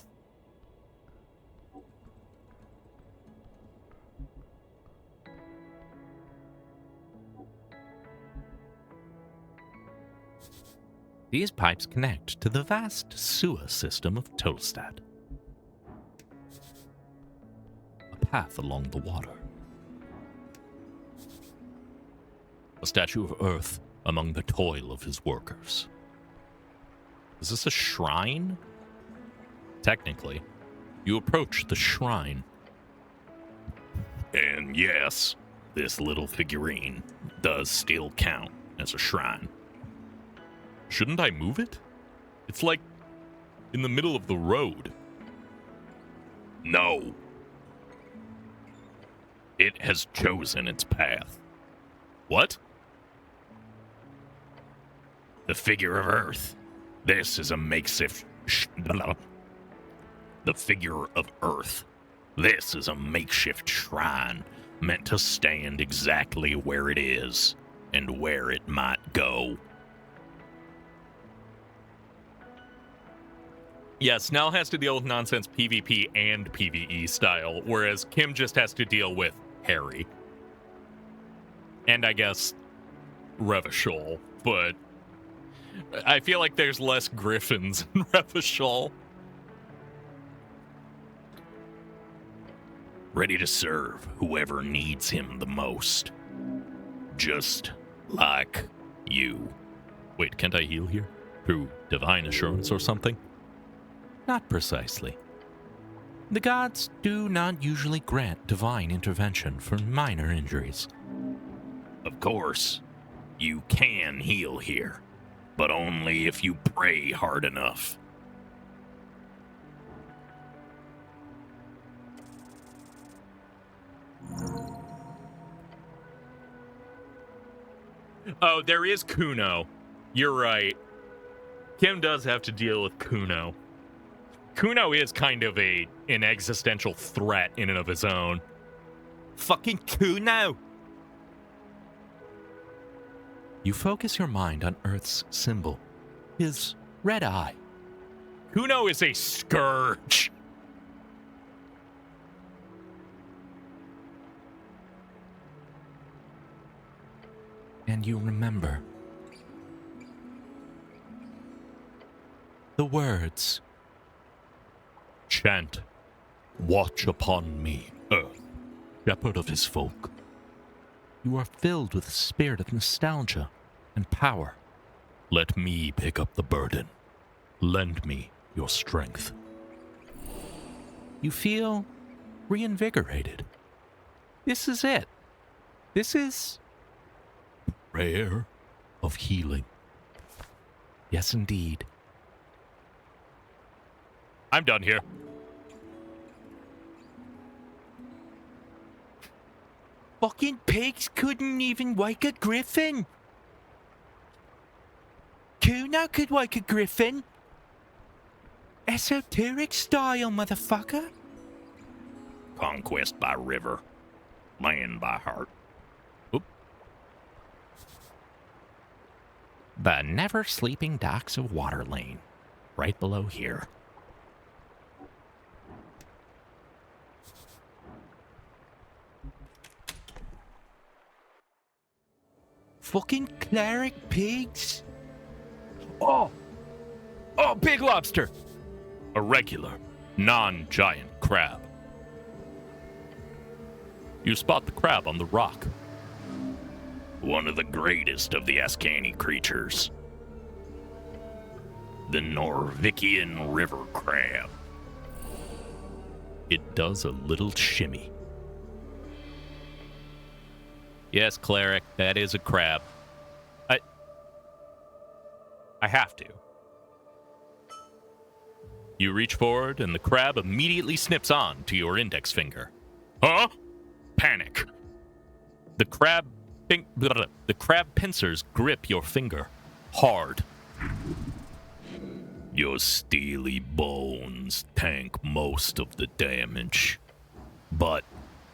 These pipes connect to the vast sewer system of Tolstad. A path along the water. A statue of Earth among the toil of his workers. Is this a shrine? Technically, you approach the shrine. And yes, this little figurine does still count as a shrine. Shouldn't I move it? It's like in the middle of the road. No. It has chosen its path. What? The figure of Earth. This is a makeshift. The figure of Earth. This is a makeshift shrine meant to stand exactly where it is and where it might go. Yeah, Snell has to deal with nonsense PvP and PvE style, whereas Kim just has to deal with Harry. And I guess Revachol, but I feel like there's less griffins in Revachol. Ready to serve whoever needs him the most. Just like you. Wait, can't I heal here? Through divine assurance or something? Not precisely. The gods do not usually grant divine intervention for minor injuries. Of course, you can heal here, but only if you pray hard enough. Oh, there is Kuno. You're right. Kim does have to deal with Kuno. Kuno is kind of an existential threat in and of his own. Fucking Kuno! You focus your mind on Earth's symbol, his red eye. Kuno is a scourge. And you remember the words. Chant, watch upon me, Earth, shepherd of his folk. You are filled with a spirit of nostalgia and power. Let me pick up the burden. Lend me your strength. You feel reinvigorated. This is it. This is prayer of healing. Yes, indeed. I'm done here. Fucking pigs couldn't even wake a griffin. Kuno could wake a griffin. Esoteric style, motherfucker. Conquest by river, land by heart. Oop. The never-sleeping docks of Water Lane, right below here. Fucking cleric pigs. Oh, big lobster. A regular, non-giant crab. You spot the crab on the rock. One of the greatest of the Ascani creatures. The Norvikian river crab. It does a little shimmy. Yes, cleric, that is a crab. I have to. You reach forward, and the crab immediately snips on to your index finger. Huh? Panic. The crab pincers grip your finger hard. Your steely bones tank most of the damage, but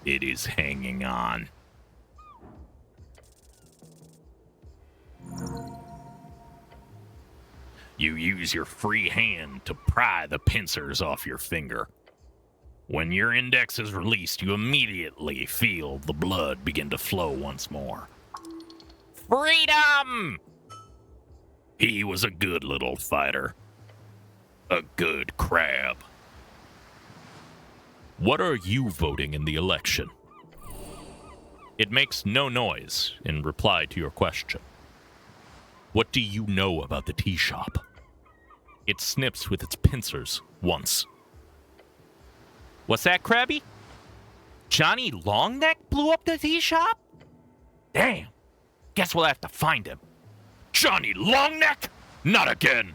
it is hanging on. You use your free hand to pry the pincers off your finger. When your index is released, you immediately feel the blood begin to flow once more. Freedom! He was a good little fighter. A good crab. What are you voting in the election? It makes no noise in reply to your question. What do you know about the tea shop? It snips with its pincers once. What's that, Krabby? Johnny Longneck blew up the tea shop? Damn. Guess we'll have to find him. Johnny Longneck? Not again!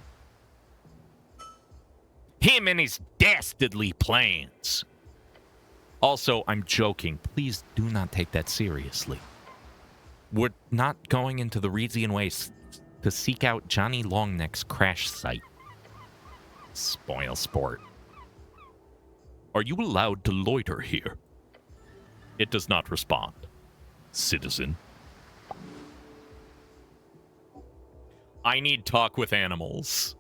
Him and his dastardly plans. Also, I'm joking. Please do not take that seriously. We're not going into the Reesian Waste to seek out Johnny Longneck's crash site. Spoil sport. Are you allowed to loiter here? It does not respond. Citizen. I need talk with animals.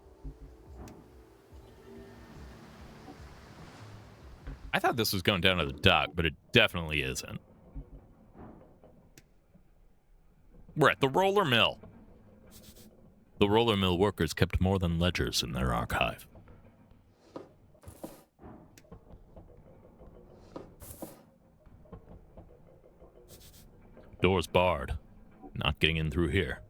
I thought this was going down to the dock, but it definitely isn't. We're at the roller mill. The roller mill workers kept more than ledgers in their archive. Door's barred. Not getting in through here.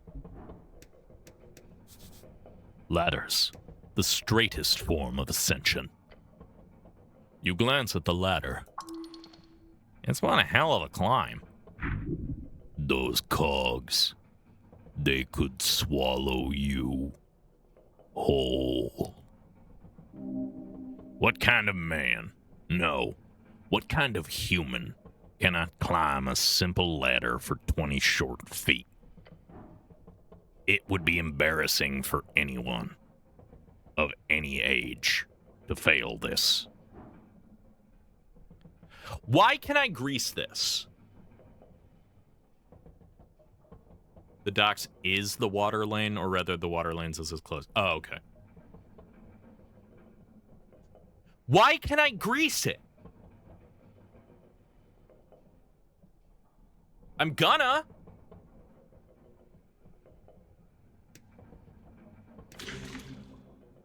Ladders. The straightest form of ascension. You glance at the ladder. It's one hell of a climb. Those cogs, they could swallow you whole. What kind of man? No. What kind of human cannot climb a simple ladder for 20 short feet? It would be embarrassing for anyone of any age. to fail this. Why can I grease this? The docks is the water lane, or rather the water lanes is as close. Oh, okay. Why can I grease it? I'm gonna.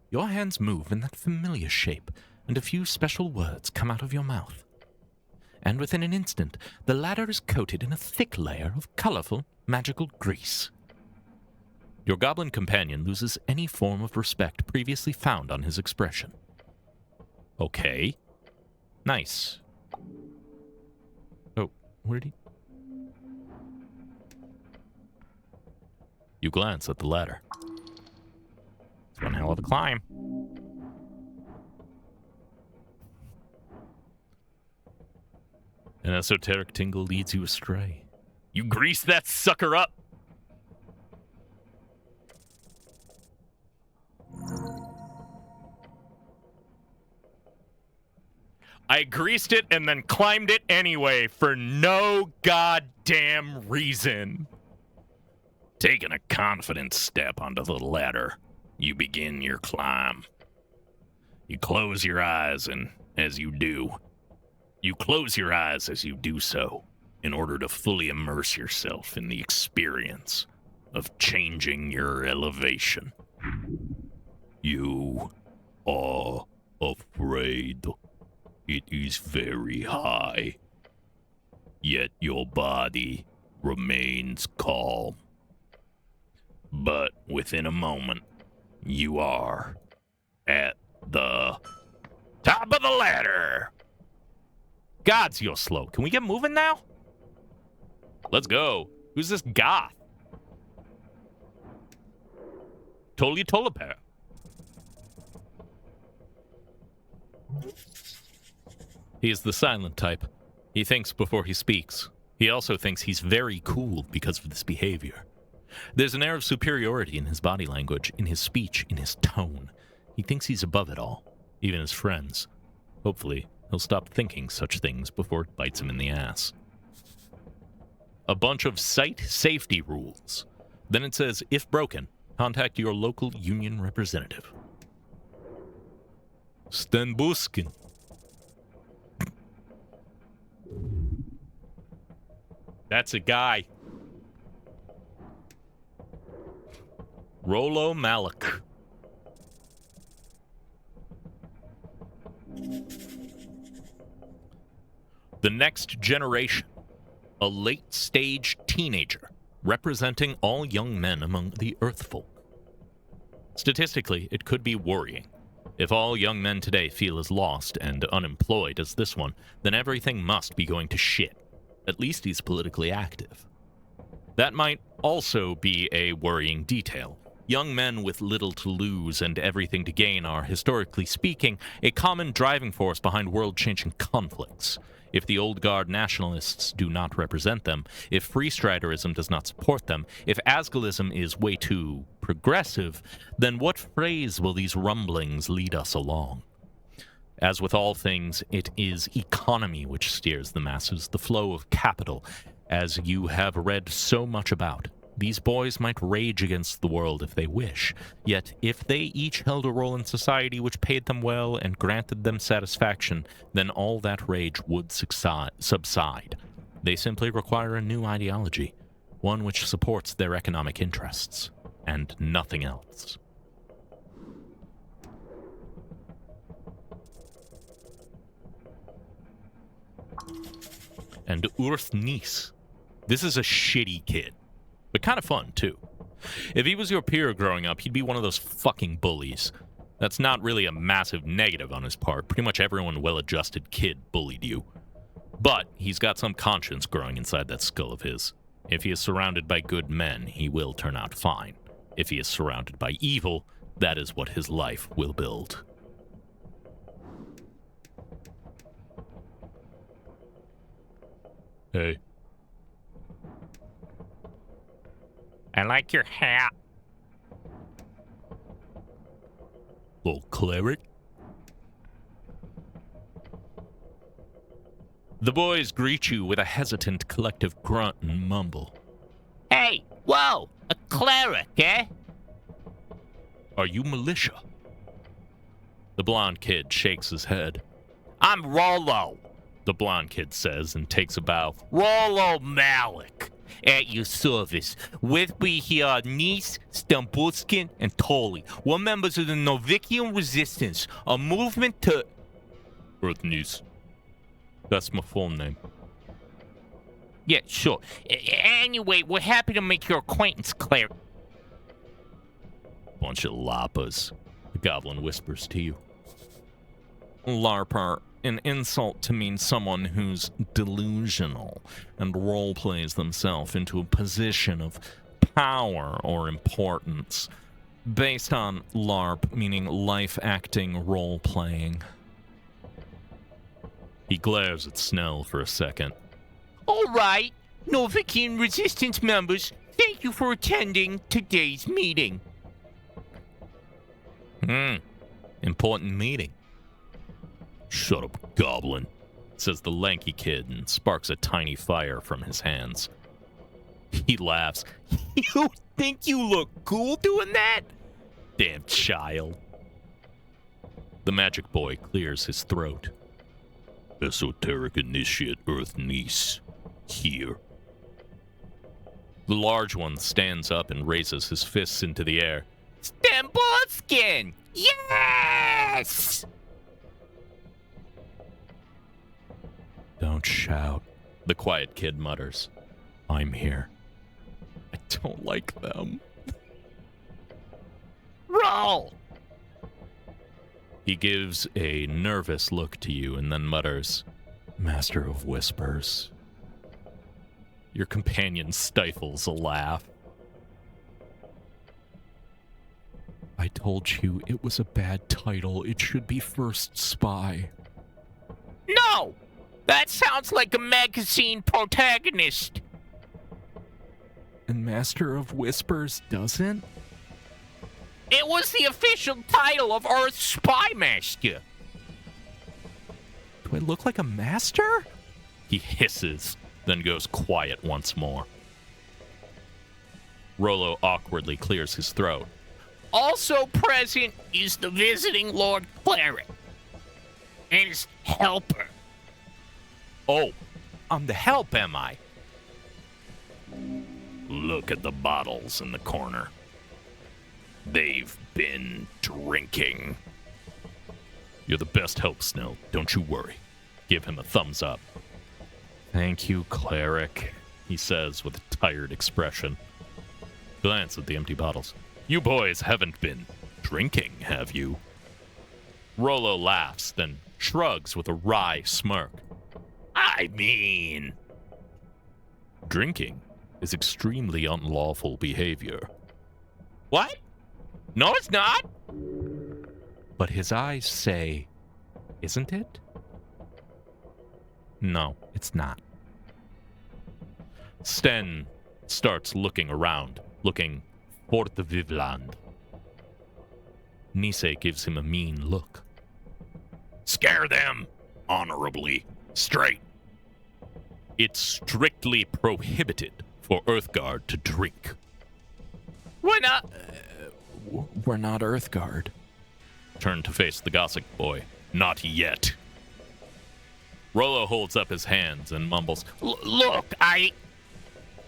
Your hands move in that familiar shape, and a few special words come out of your mouth. And within an instant, the ladder is coated in a thick layer of colorful, magical grease. Your goblin companion loses any form of respect previously found on his expression. Okay. Nice. Oh, where did he... You glance at the ladder. It's one hell of a climb. An esoteric tingle leads you astray. You grease that sucker up! I greased it and then climbed it anyway for no goddamn reason. Taking a confident step onto the ladder, you begin your climb. You close your eyes, and as you do, so in order to fully immerse yourself in the experience of changing your elevation. You are afraid. It is very high, yet your body remains calm. But within a moment, you are at the top of the ladder. Gods, you're slow. Can we get moving now? Let's go. Who's this goth? Totally Tolapair. He is the silent type. He thinks before he speaks. He also thinks he's very cool because of this behavior. There's an air of superiority in his body language, in his speech, in his tone. He thinks he's above it all, even his friends. Hopefully, he'll stop thinking such things before it bites him in the ass. A bunch of site safety rules. Then it says, if broken, contact your local union representative. Sten Buskin. That's a guy. Rollo Malik. The next generation. A late-stage teenager representing all young men among the Earthfolk. Statistically, it could be worrying. If all young men today feel as lost and unemployed as this one, then everything must be going to shit. At least he's politically active. That might also be a worrying detail. Young men with little to lose and everything to gain are, historically speaking, a common driving force behind world-changing conflicts. If the old guard nationalists do not represent them, if freestriderism does not support them, if Asgalism is way too progressive, then what phrase will these rumblings lead us along? As with all things, it is economy which steers the masses, the flow of capital, as you have read so much about. These boys might rage against the world if they wish, yet if they each held a role in society which paid them well and granted them satisfaction, then all that rage would subside. They simply require a new ideology, one which supports their economic interests, and nothing else. And Urth Nis. This is a shitty kid, but kind of fun, too. If he was your peer growing up, he'd be one of those fucking bullies. That's not really a massive negative on his part. Pretty much everyone well-adjusted kid bullied you. But he's got some conscience growing inside that skull of his. If he is surrounded by good men, he will turn out fine. If he is surrounded by evil, that is what his life will build. Hey. I like your hat. Little cleric. The boys greet you with a hesitant collective grunt and mumble. Hey, whoa, a cleric, eh? Are you militia? The blonde kid shakes his head. I'm Rollo, The blonde kid says and takes a bow. Rollo Malik, at your service. With me here are Nice, Stambulskin, and Tolly. We're members of the Novikian Resistance, a movement to... Earthnies. That's my full name. Yeah, sure. Anyway, we're happy to make your acquaintance, Claire. Bunch of lapas, the goblin whispers to you. LARPer, an insult to mean someone who's delusional and role-plays themselves into a position of power or importance, based on LARP, meaning life-acting role-playing. He glares at Snell for a second. All right, Novikian Resistance members, thank you for attending today's meeting. Important meeting. Shut up, goblin, says the lanky kid and sparks a tiny fire from his hands. He laughs. You think you look cool doing that? Damn child. The magic boy clears his throat. Esoteric Initiate Earth Niece. Here. The large one stands up and raises his fists into the air. Stambulskin! Yes! Don't shout, the quiet kid mutters. I'm here. I don't like them. Roll! He gives a nervous look to you and then mutters, Master of Whispers. Your companion stifles a laugh. I told you it was a bad title. It should be First Spy. No! That sounds like a magazine protagonist. And Master of Whispers doesn't? It was the official title of Earth Spy Master. Do I look like a master? He hisses, then goes quiet once more. Rollo awkwardly clears his throat. Also present is the visiting Lord Cleric and his helper. Oh, I'm the help, am I? Look at the bottles in the corner. They've been drinking. You're the best help, Snell. Don't you worry. Give him a thumbs up. Thank you, cleric. He says with a tired expression. Glance at the empty bottles. You boys haven't been drinking, have you? Rollo laughs, then shrugs with a wry smirk. I mean... Drinking is extremely unlawful behavior. What? No, it's not. But his eyes say, isn't it? No, it's not. Sten starts looking around, looking for the Vivland. Nisei gives him a mean look. Scare them honorably. Straight. It's strictly prohibited for Earthguard to drink. We're not... We're not Earthguard. Turn to face the Gossip boy. Not yet. Rollo holds up his hands and mumbles, Look,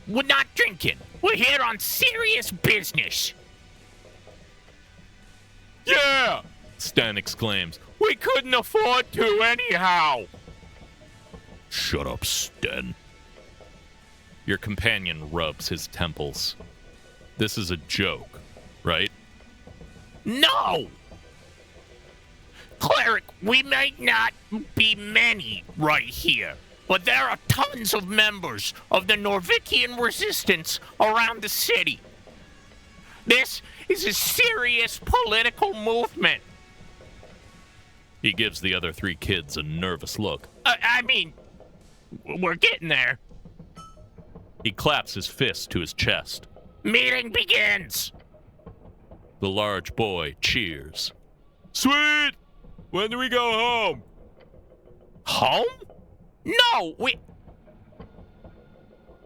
we're not drinking. We're here on serious business. Yeah! Stan exclaims. We couldn't afford to anyhow. Shut up, Sten. Your companion rubs his temples. This is a joke, right? No! Cleric, we might not be many right here, but there are tons of members of the Norvikian Resistance around the city. This is a serious political movement. He gives the other three kids a nervous look. I mean, we're getting there. He claps his fist to his chest. Meeting begins. The large boy cheers. Sweet! When do we go home? Home? No,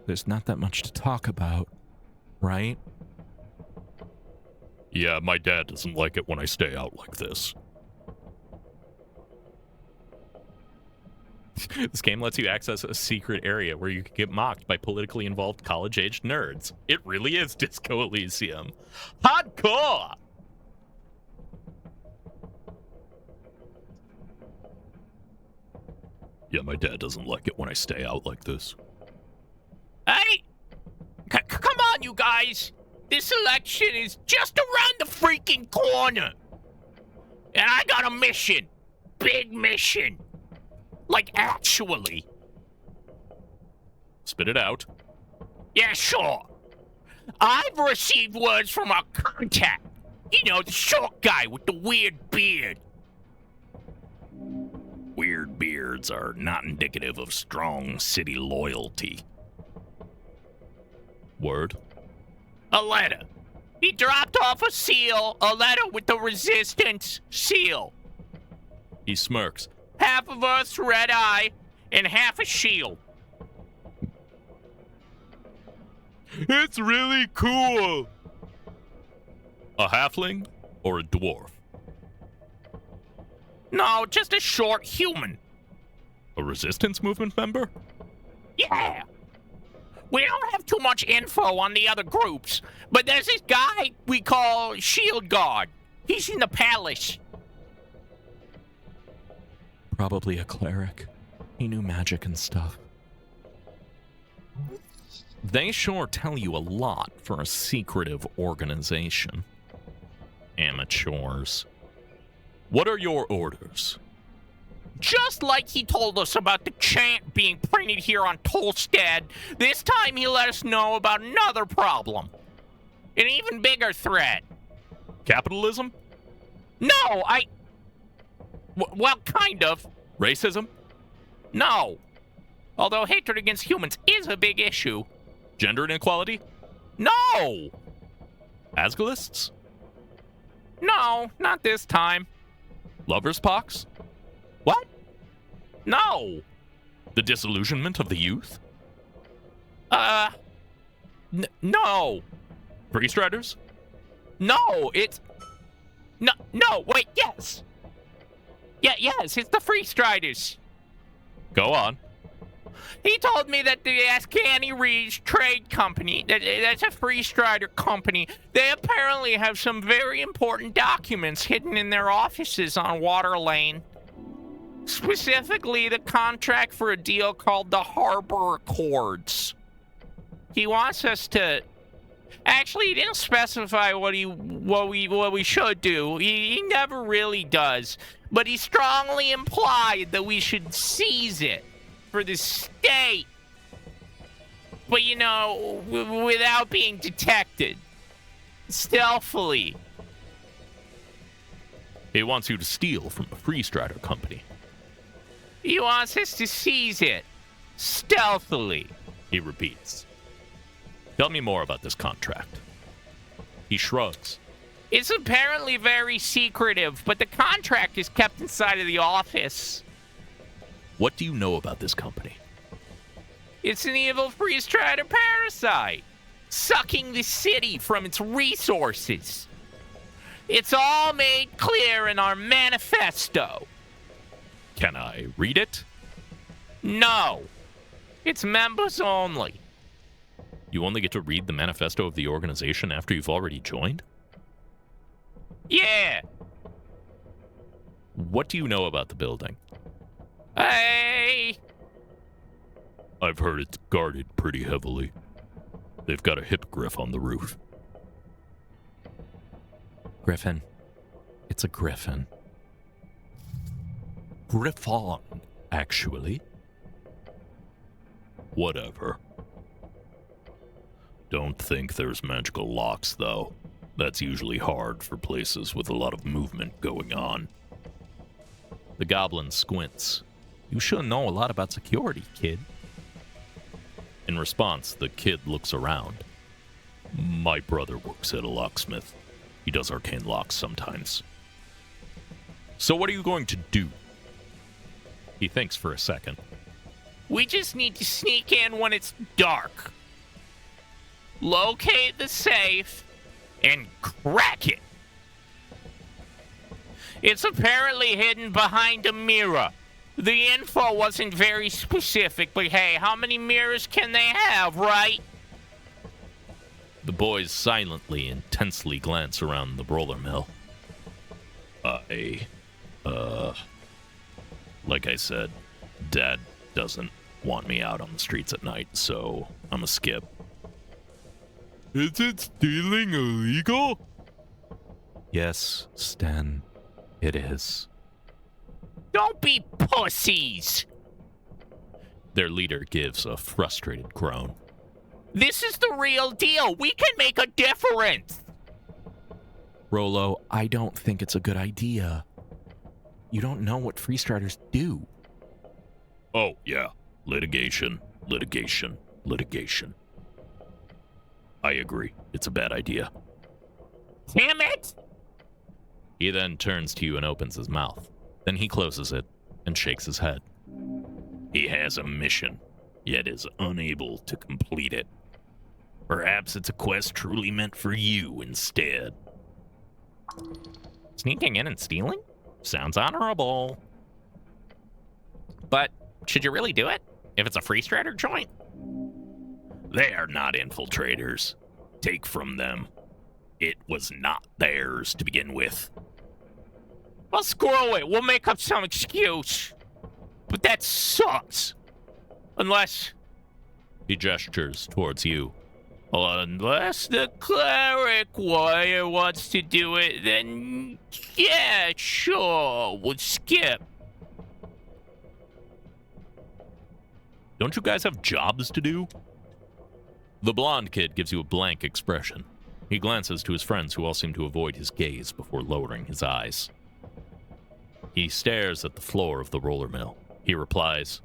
There's not that much to talk about, right? Yeah, my dad doesn't like it when I stay out like this. This game lets you access a secret area where you can get mocked by politically involved college-aged nerds. It really is Disco-Elysium. Hardcore! Yeah, my dad doesn't like it when I stay out like this. Hey! Come on, you guys! This election is just around the freaking corner! And I got a mission. Big mission. Like, actually. Spit it out. Yeah, sure. I've received words from our contact. You know, the short guy with the weird beard. Weird beards are not indicative of strong city loyalty. Word. A letter. He dropped off a seal, a letter with the resistance seal. He smirks. Half of Earth's red eye and half a shield. It's really cool! A halfling or a dwarf? No, just a short human. A resistance movement member? Yeah. We don't have too much info on the other groups, but there's this guy we call Shield Guard. He's in the palace. Probably a cleric. He knew magic and stuff. They sure tell you a lot for a secretive organization. Amateurs. What are your orders? Just like he told us about the chant being printed here on Tolstad, this time he let us know about another problem. An even bigger threat. Capitalism? No, well, kind of. Racism? No. Although hatred against humans is a big issue. Gender inequality? No! Asgalists? No, not this time. Lover's pox? What? No. The disillusionment of the youth? No. Free Striders? No, it's... No, wait, yes. Yeah, yes, it's the Free Striders. Go on. He told me that the Ascani Reeds Trade Company, that's a Free Strider company, they apparently have some very important documents hidden in their offices on Water Lane. Specifically, the contract for a deal called the Harbor Accords. He wants us to... Actually, he didn't specify what we should do. He never really does. But he strongly implied that we should seize it for the state. But, you know, without being detected. Stealthily. He wants you to steal from a Free Strider company. He wants us to seize it. Stealthily. He repeats. Tell me more about this contract. He shrugs. It's apparently very secretive, but the contract is kept inside of the office. What do you know about this company? It's an evil Free Strider parasite, sucking the city from its resources. It's all made clear in our manifesto. Can I read it? No. It's members only. You only get to read the manifesto of the organization after you've already joined? Yeah. What do you know about the building? Hey. I've heard it's guarded pretty heavily. They've got a hippogriff on the roof. Griffin. It's a griffin. Griffon, actually. Whatever. Don't think there's magical locks, though. That's usually hard for places with a lot of movement going on. The goblin squints. You should know a lot about security, kid. In response, the kid looks around. My brother works at a locksmith. He does arcane locks sometimes. So what are you going to do? He thinks for a second. We just need to sneak in when it's dark, locate the safe, and crack it. It's apparently hidden behind a mirror. The info wasn't very specific, but hey, how many mirrors can they have, right? The boys silently and tensely glance around the roller mill. Like I said, Dad doesn't want me out on the streets at night, so I'm a skip. Isn't stealing illegal? Yes, Stan, it is. Don't be pussies! Their leader gives a frustrated groan. This is the real deal. We can make a difference. Rolo, I don't think it's a good idea. You don't know what free starters do. Oh, yeah. Litigation, litigation, litigation. I agree. It's a bad idea. Damn it! He then turns to you and opens his mouth. Then he closes it and shakes his head. He has a mission, yet is unable to complete it. Perhaps it's a quest truly meant for you instead. Sneaking in and stealing? Sounds honorable. But should you really do it if it's a free strider joint? They are not infiltrators. Take from them. It was not theirs to begin with. Well, screw it. We'll make up some excuse. But that sucks. Unless... He gestures towards you. Unless the cleric warrior wants to do it, then yeah, sure, we'll skip. Don't you guys have jobs to do? The blonde kid gives you a blank expression. He glances to his friends who all seem to avoid his gaze before lowering his eyes. He stares at the floor of the roller mill. He replies,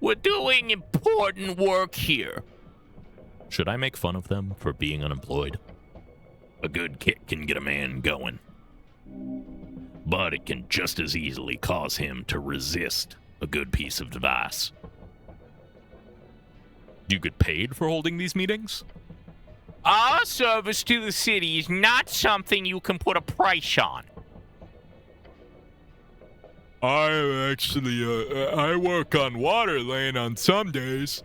We're doing important work here. Should I make fun of them for being unemployed? A good kick can get a man going. But it can just as easily cause him to resist a good piece of advice. Do you get paid for holding these meetings? Our service to the city is not something you can put a price on. I work on water lane on some days.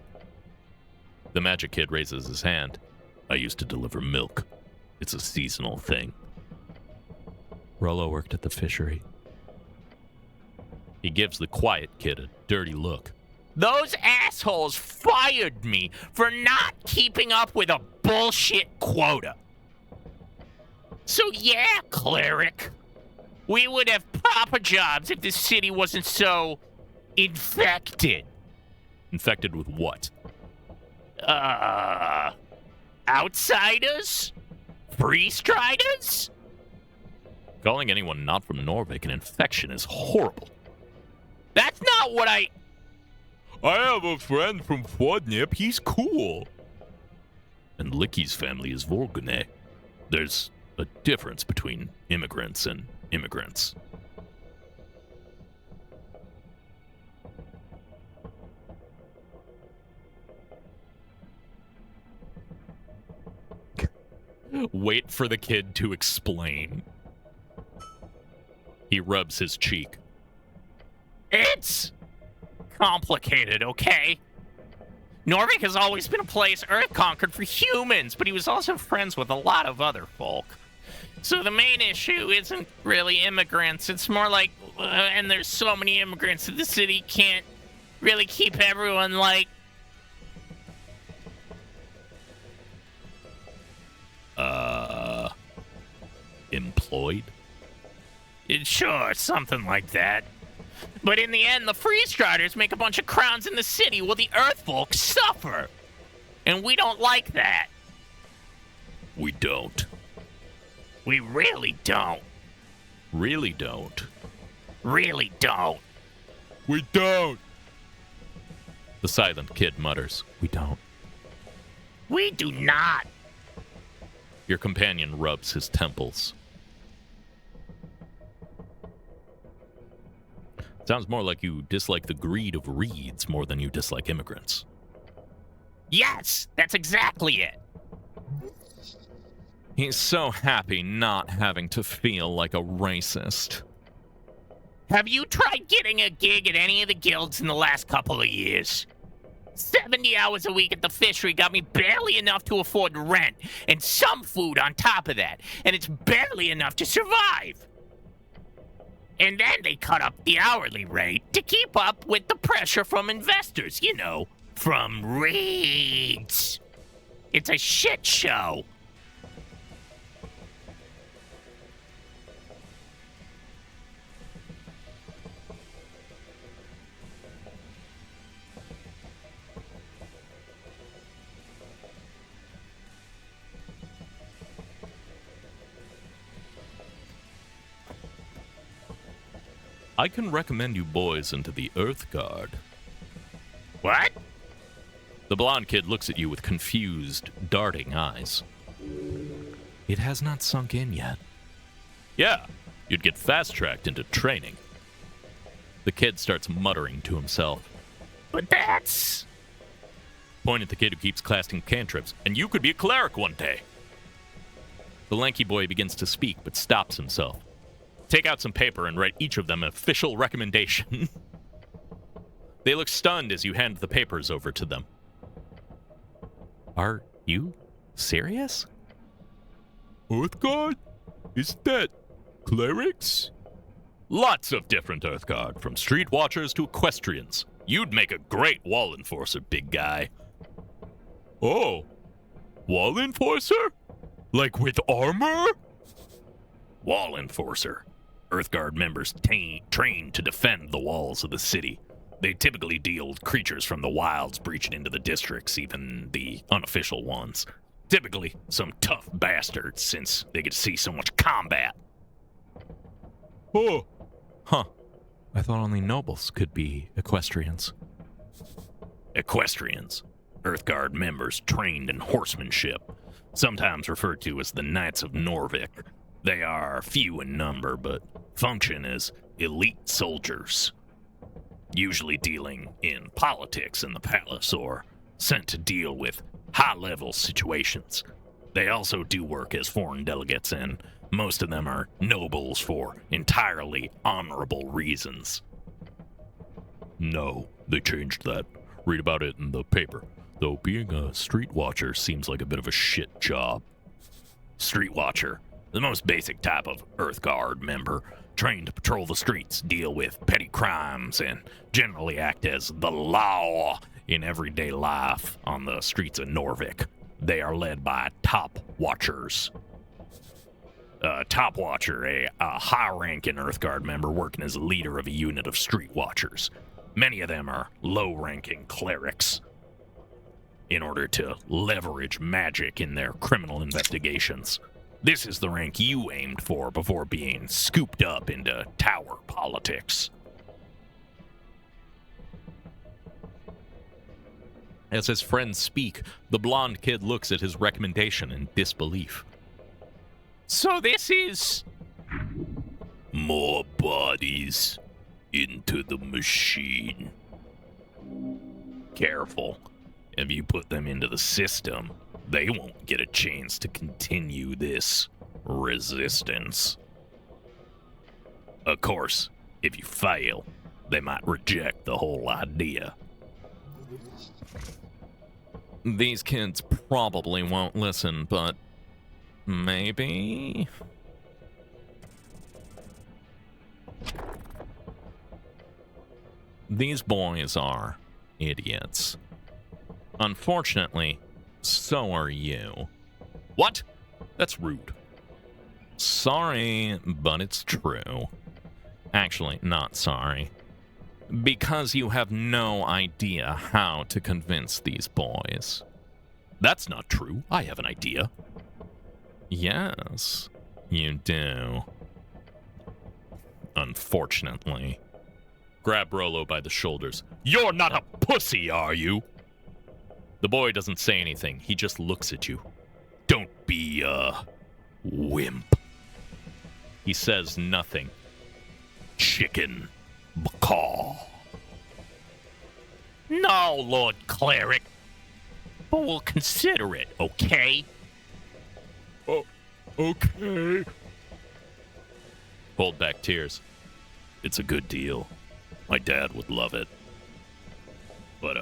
The magic kid raises his hand. I used to deliver milk. It's a seasonal thing. Rolo worked at the fishery. He gives the quiet kid a dirty look. Those assholes fired me for not keeping up with a bullshit quota. So yeah, cleric. We would have proper jobs if the city wasn't so infected. Infected with what? Outsiders? Free-striders? Calling anyone not from Norvik an infection is horrible. That's not what I have a friend from Fordnip. He's cool. And Licky's family is Volgane. There's a difference between immigrants and immigrants. Wait for the kid to explain. He rubs his cheek. It's complicated, okay? Norvik has always been a place Earth conquered for humans, but he was also friends with a lot of other folk. So the main issue isn't really immigrants. It's more like, and there's so many immigrants that the city can't really keep everyone, like... Employed? Sure, something like that. But in the end, the Free-Striders make a bunch of crowns in the city while the Earth folk suffer. And we don't like that. We don't. We really don't. Really don't. Really don't. We don't. The silent kid mutters, we don't. We do not. Your companion rubs his temples. Sounds more like you dislike the greed of reeds more than you dislike immigrants. Yes, that's exactly it. He's so happy not having to feel like a racist. Have you tried getting a gig at any of the guilds in the last couple of years? 70 hours a week at the fishery got me barely enough to afford rent and some food on top of that, and it's barely enough to survive. And then they cut up the hourly rate to keep up with the pressure from investors, you know, from REITs. It's a shit show. I can recommend you boys into the Earth Guard. What? The blonde kid looks at you with confused, darting eyes. It has not sunk in yet. Yeah, you'd get fast-tracked into training. The kid starts muttering to himself. But that's... Point at the kid who keeps casting cantrips, and you could be a cleric one day. The lanky boy begins to speak, but stops himself. Take out some paper and write each of them an official recommendation. They look stunned as you hand the papers over to them. Are you serious? Earthguard? Is that clerics? Lots of different Earthguard, from street watchers to equestrians. You'd make a great wall enforcer, big guy. Oh, wall enforcer? Like with armor? Wall enforcer. Earthguard members trained to defend the walls of the city. They typically deal with creatures from the wilds breaching into the districts, even the unofficial ones. Typically, some tough bastards, since they get to see so much combat. Oh. Huh. I thought only nobles could be equestrians. Equestrians. Earthguard members trained in horsemanship, sometimes referred to as the Knights of Norvik. They are few in number, but function as elite soldiers, usually dealing in politics in the palace or sent to deal with high-level situations. They also do work as foreign delegates, and most of them are nobles for entirely honorable reasons. No, they changed that. Read about it in the paper, though being a street watcher seems like a bit of a shit job. Street watcher. The most basic type of Earthguard member, trained to patrol the streets, deal with petty crimes, and generally act as the law in everyday life on the streets of Norvik. They are led by top watchers. Top watcher, a high-ranking Earthguard member working as a leader of a unit of street watchers. Many of them are low-ranking clerics, in order to leverage magic in their criminal investigations. This is the rank you aimed for before being scooped up into tower politics. As his friends speak, the blonde kid looks at his recommendation in disbelief. So this is... More bodies into the machine. Careful. If you put them into the system, they won't get a chance to continue this resistance. Of course, if you fail, they might reject the whole idea. These kids probably won't listen, but maybe... These boys are idiots. Unfortunately, so are you. What? That's rude. Sorry, but it's true. Actually, not sorry. Because you have no idea how to convince these boys. That's not true. I have an idea. Yes, you do. Unfortunately. Grab Rolo by the shoulders. You're not a pussy, are you? The boy doesn't say anything. He just looks at you. Don't be a wimp. He says nothing. Chicken. Bacaw. No, Lord Cleric. But we'll consider it, okay? Oh, okay. Hold back tears. It's a good deal. My dad would love it. But,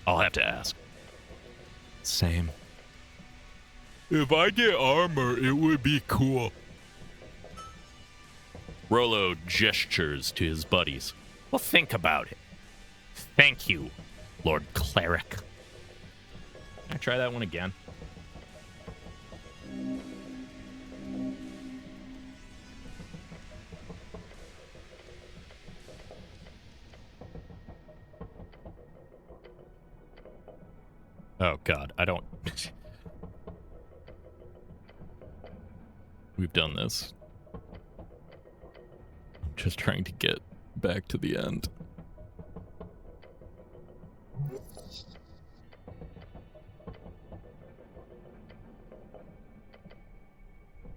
I'll have to ask. Same. If I get armor, it would be cool. Rollo gestures to his buddies. Well, think about it. Thank you, Lord Cleric. Can I try that one again? Oh, God, I don't... We've done this. I'm just trying to get back to the end.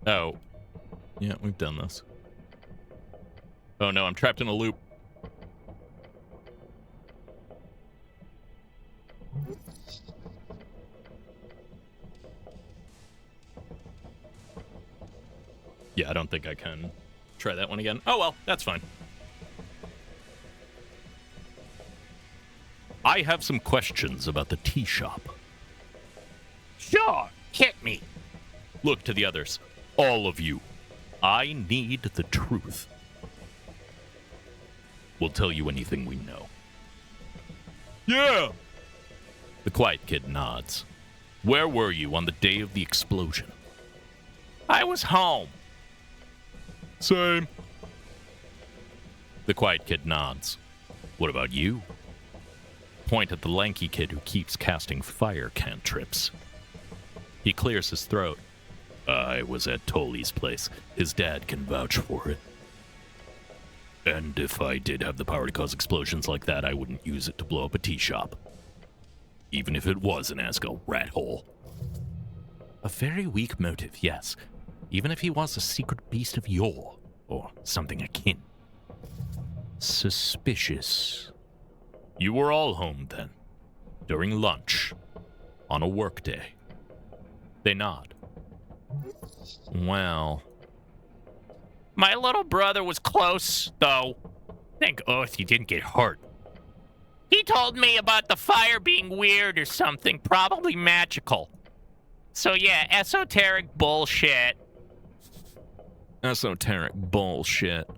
Oh. Yeah, we've done this. Oh no, I'm trapped in a loop. Yeah, I don't think I can try that one again. Oh well, that's fine. I have some questions about the tea shop. Sure, hit me. Look to the others. All of you. I need the truth. We'll tell you anything we know. Yeah! The quiet kid nods. Where were you on the day of the explosion? I was home. Same. The quiet kid nods. What about you? Point at the lanky kid who keeps casting fire cantrips. He clears his throat. I was at Tolly's place. His dad can vouch for it. And if I did have the power to cause explosions like that, I wouldn't use it to blow up a tea shop. Even if it was an Asgard rat hole. A very weak motive, yes. Even if he was a secret beast of yore, or something akin. Suspicious. You were all home then, during lunch, on a workday. They nod. Well, My little brother was close, though. Thank Earth he didn't get hurt. He told me about the fire being weird or something, probably magical. So yeah, esoteric bullshit. esoteric bullshit.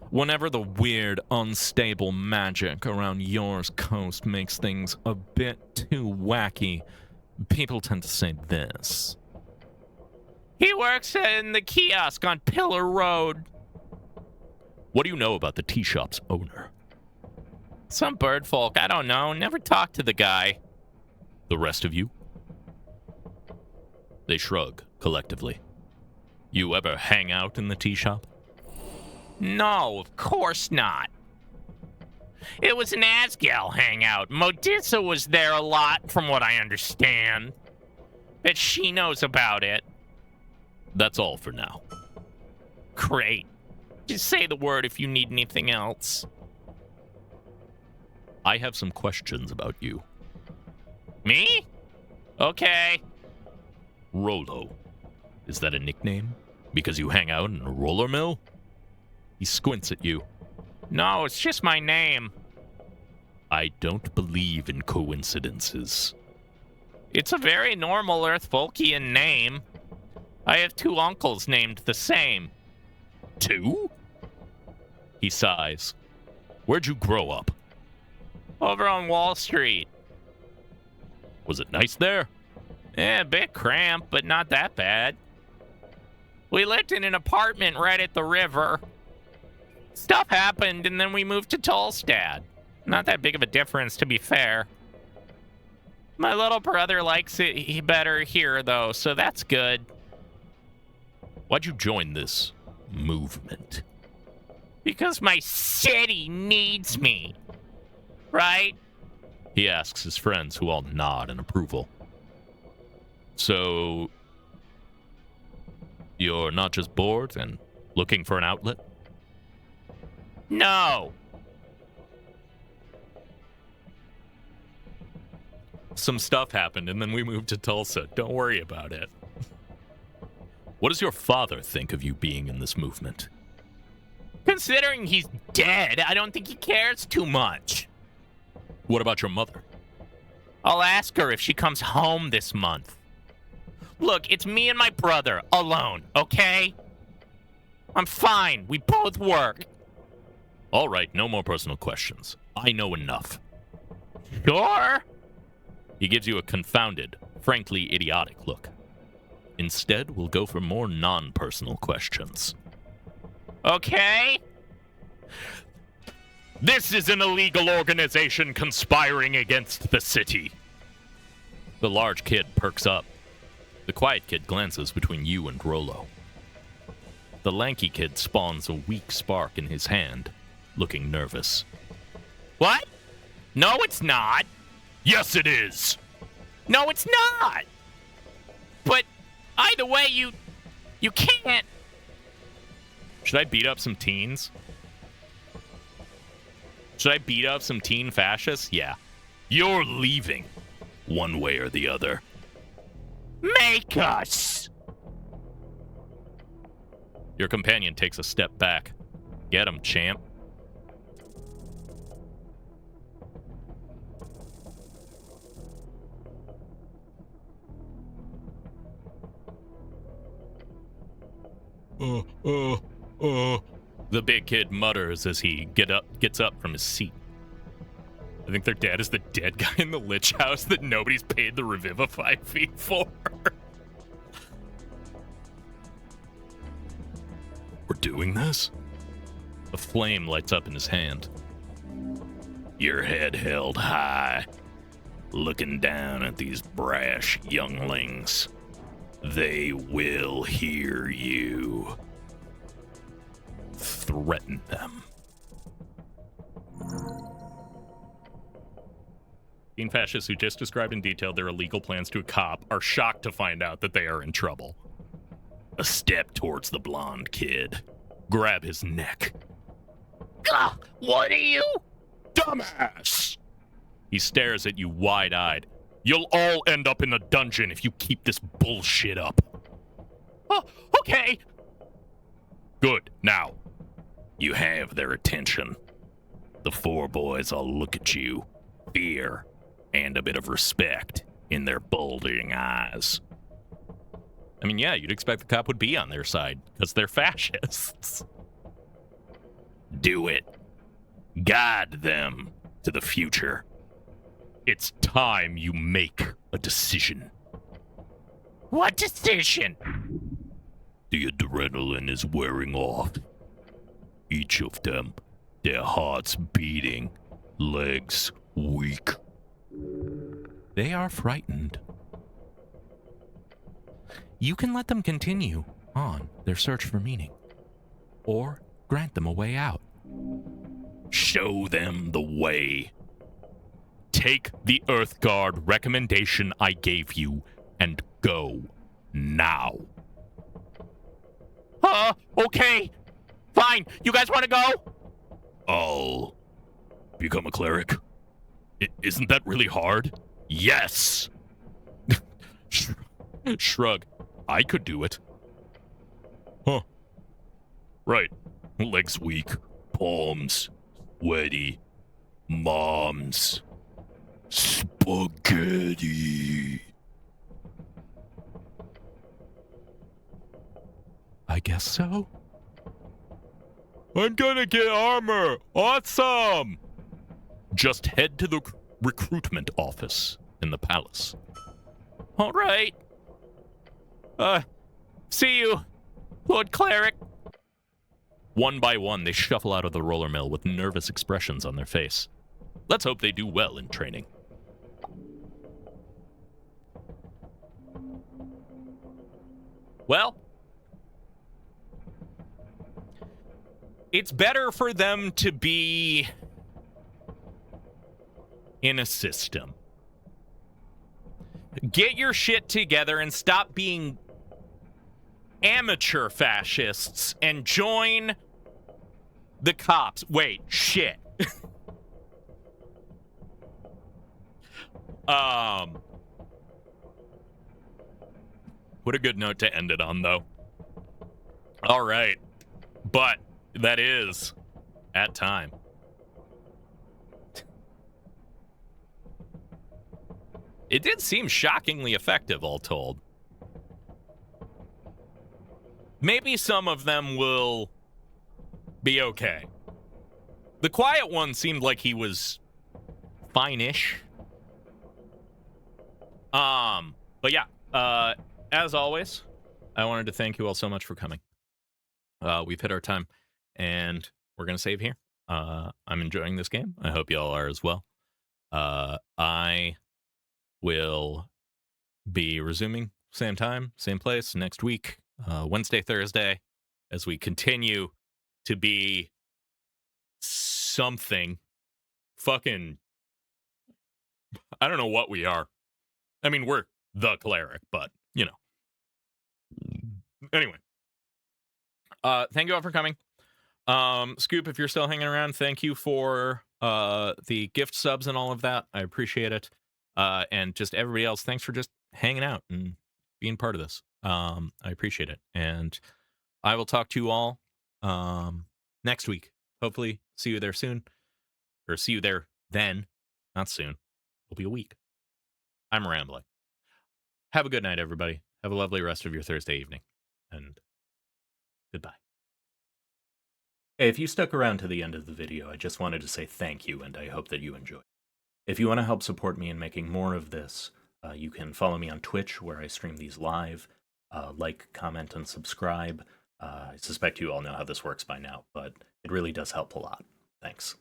Whenever the weird, unstable magic around yours coast makes things a bit too wacky, people tend to say this. He works in the kiosk on Pillar Road. What do you know about the tea shop's owner? Some bird folk, I don't know. Never talked to the guy. The rest of you? They shrug, collectively. You ever hang out in the tea shop? No, of course not. It was an Asgal hangout. Modissa was there a lot, from what I understand. Bet she knows about it. That's all for now. Great. Just say the word if you need anything else. I have some questions about you. Me? Okay. Rollo. Is that a nickname? Because you hang out in a roller mill? He squints at you. No, it's just my name. I don't believe in coincidences. It's a very normal Earthfolkian name. I have 2 uncles named the same. 2? He sighs. Where'd you grow up? Over on Wall Street. Was it nice there? A bit cramped, but not that bad. We lived in an apartment right at the river. Stuff happened, and then we moved to Tolstad. Not that big of a difference, to be fair. My little brother likes it better here, though, so that's good. Why'd you join this movement? Because my city needs me. Right? He asks his friends, who all nod in approval. So, you're not just bored and looking for an outlet? No. Some stuff happened, and then we moved to Tulsa. Don't worry about it. What does your father think of you being in this movement? Considering he's dead, I don't think he cares too much. What about your mother? I'll ask her if she comes home this month. Look, it's me and my brother, alone, okay? I'm fine. We both work. All right, no more personal questions. I know enough. Sure? He gives you a confounded, frankly idiotic look. Instead, we'll go for more non-personal questions. Okay. This is an illegal organization conspiring against the city. The large kid perks up. The quiet kid glances between you and Rollo. The lanky kid spawns a weak spark in his hand, looking nervous. What? No, it's not. Yes, it is. No, it's not. But either way, you can't. Should I beat up some teens? Should I beat up some teen fascists? Yeah. You're leaving, one way or the other. Make us. Your companion takes a step back. Get him, champ. The big kid mutters as he gets up from his seat. I think their dad is the dead guy in the Lich House that nobody's paid the Revivify fee for. We're doing this? A flame lights up in his hand. Your head held high, looking down at these brash younglings. They will hear you. Threaten them. Teen fascists who just described in detail their illegal plans to a cop are shocked to find out that they are in trouble. A step towards the blonde kid. Grab his neck. Ugh, what are you? Dumbass! He stares at you wide-eyed. You'll all end up in the dungeon if you keep this bullshit up. Oh, okay. Good. Now, you have their attention. The four boys all look at you, fear and a bit of respect in their bulging eyes. I mean, yeah, you'd expect the cop would be on their side, because they're fascists. Do it. Guide them to the future. It's time you make a decision. What decision? The adrenaline is wearing off. Each of them, their hearts beating, legs weak. They are frightened. You can let them continue on their search for meaning, or grant them a way out. Show them the way. Take the Earthguard recommendation I gave you and go now. Okay. Fine. You guys want to go? I'll become a cleric. Isn't that really hard? Yes! Shrug. I could do it. Huh. Right. Legs weak. Palms sweaty. Moms. Spaghetti. I guess so. I'm gonna get armor. Awesome! Just head to the recruitment office in the palace. All right. See you, Lord Cleric. One by one, they shuffle out of the roller mill with nervous expressions on their face. Let's hope they do well in training. Well, it's better for them to be in a system. Get your shit together and stop being amateur fascists and join The cops. Wait, shit. What a good note to end it on, though. All right. But that is at time. It did seem shockingly effective, all told. Maybe some of them will be okay. The quiet one seemed like he was fine-ish. But yeah, as always, I wanted to thank you all so much for coming. We've hit our time, and we're going to save here. I'm enjoying this game. I hope you all are as well. I will be resuming same time, same place next week, Wednesday, Thursday, as we continue to be something fucking... I don't know what we are. I mean, we're the cleric, but, you know. Anyway. Thank you all for coming. Scoop, if you're still hanging around, thank you for the gift subs and all of that. I appreciate it. And just everybody else, thanks for just hanging out and being part of this. I appreciate it. And I will talk to you all next week. Hopefully see you there soon. Or see you there then. Not soon. It'll be a week. I'm rambling. Have a good night, everybody. Have a lovely rest of your Thursday evening. And goodbye. Hey, if you stuck around to the end of the video, I just wanted to say thank you, and I hope that you enjoyed. If you want to help support me in making more of this, you can follow me on Twitch, where I stream these live. Like, comment, and subscribe. I suspect you all know how this works by now, but it really does help a lot. Thanks.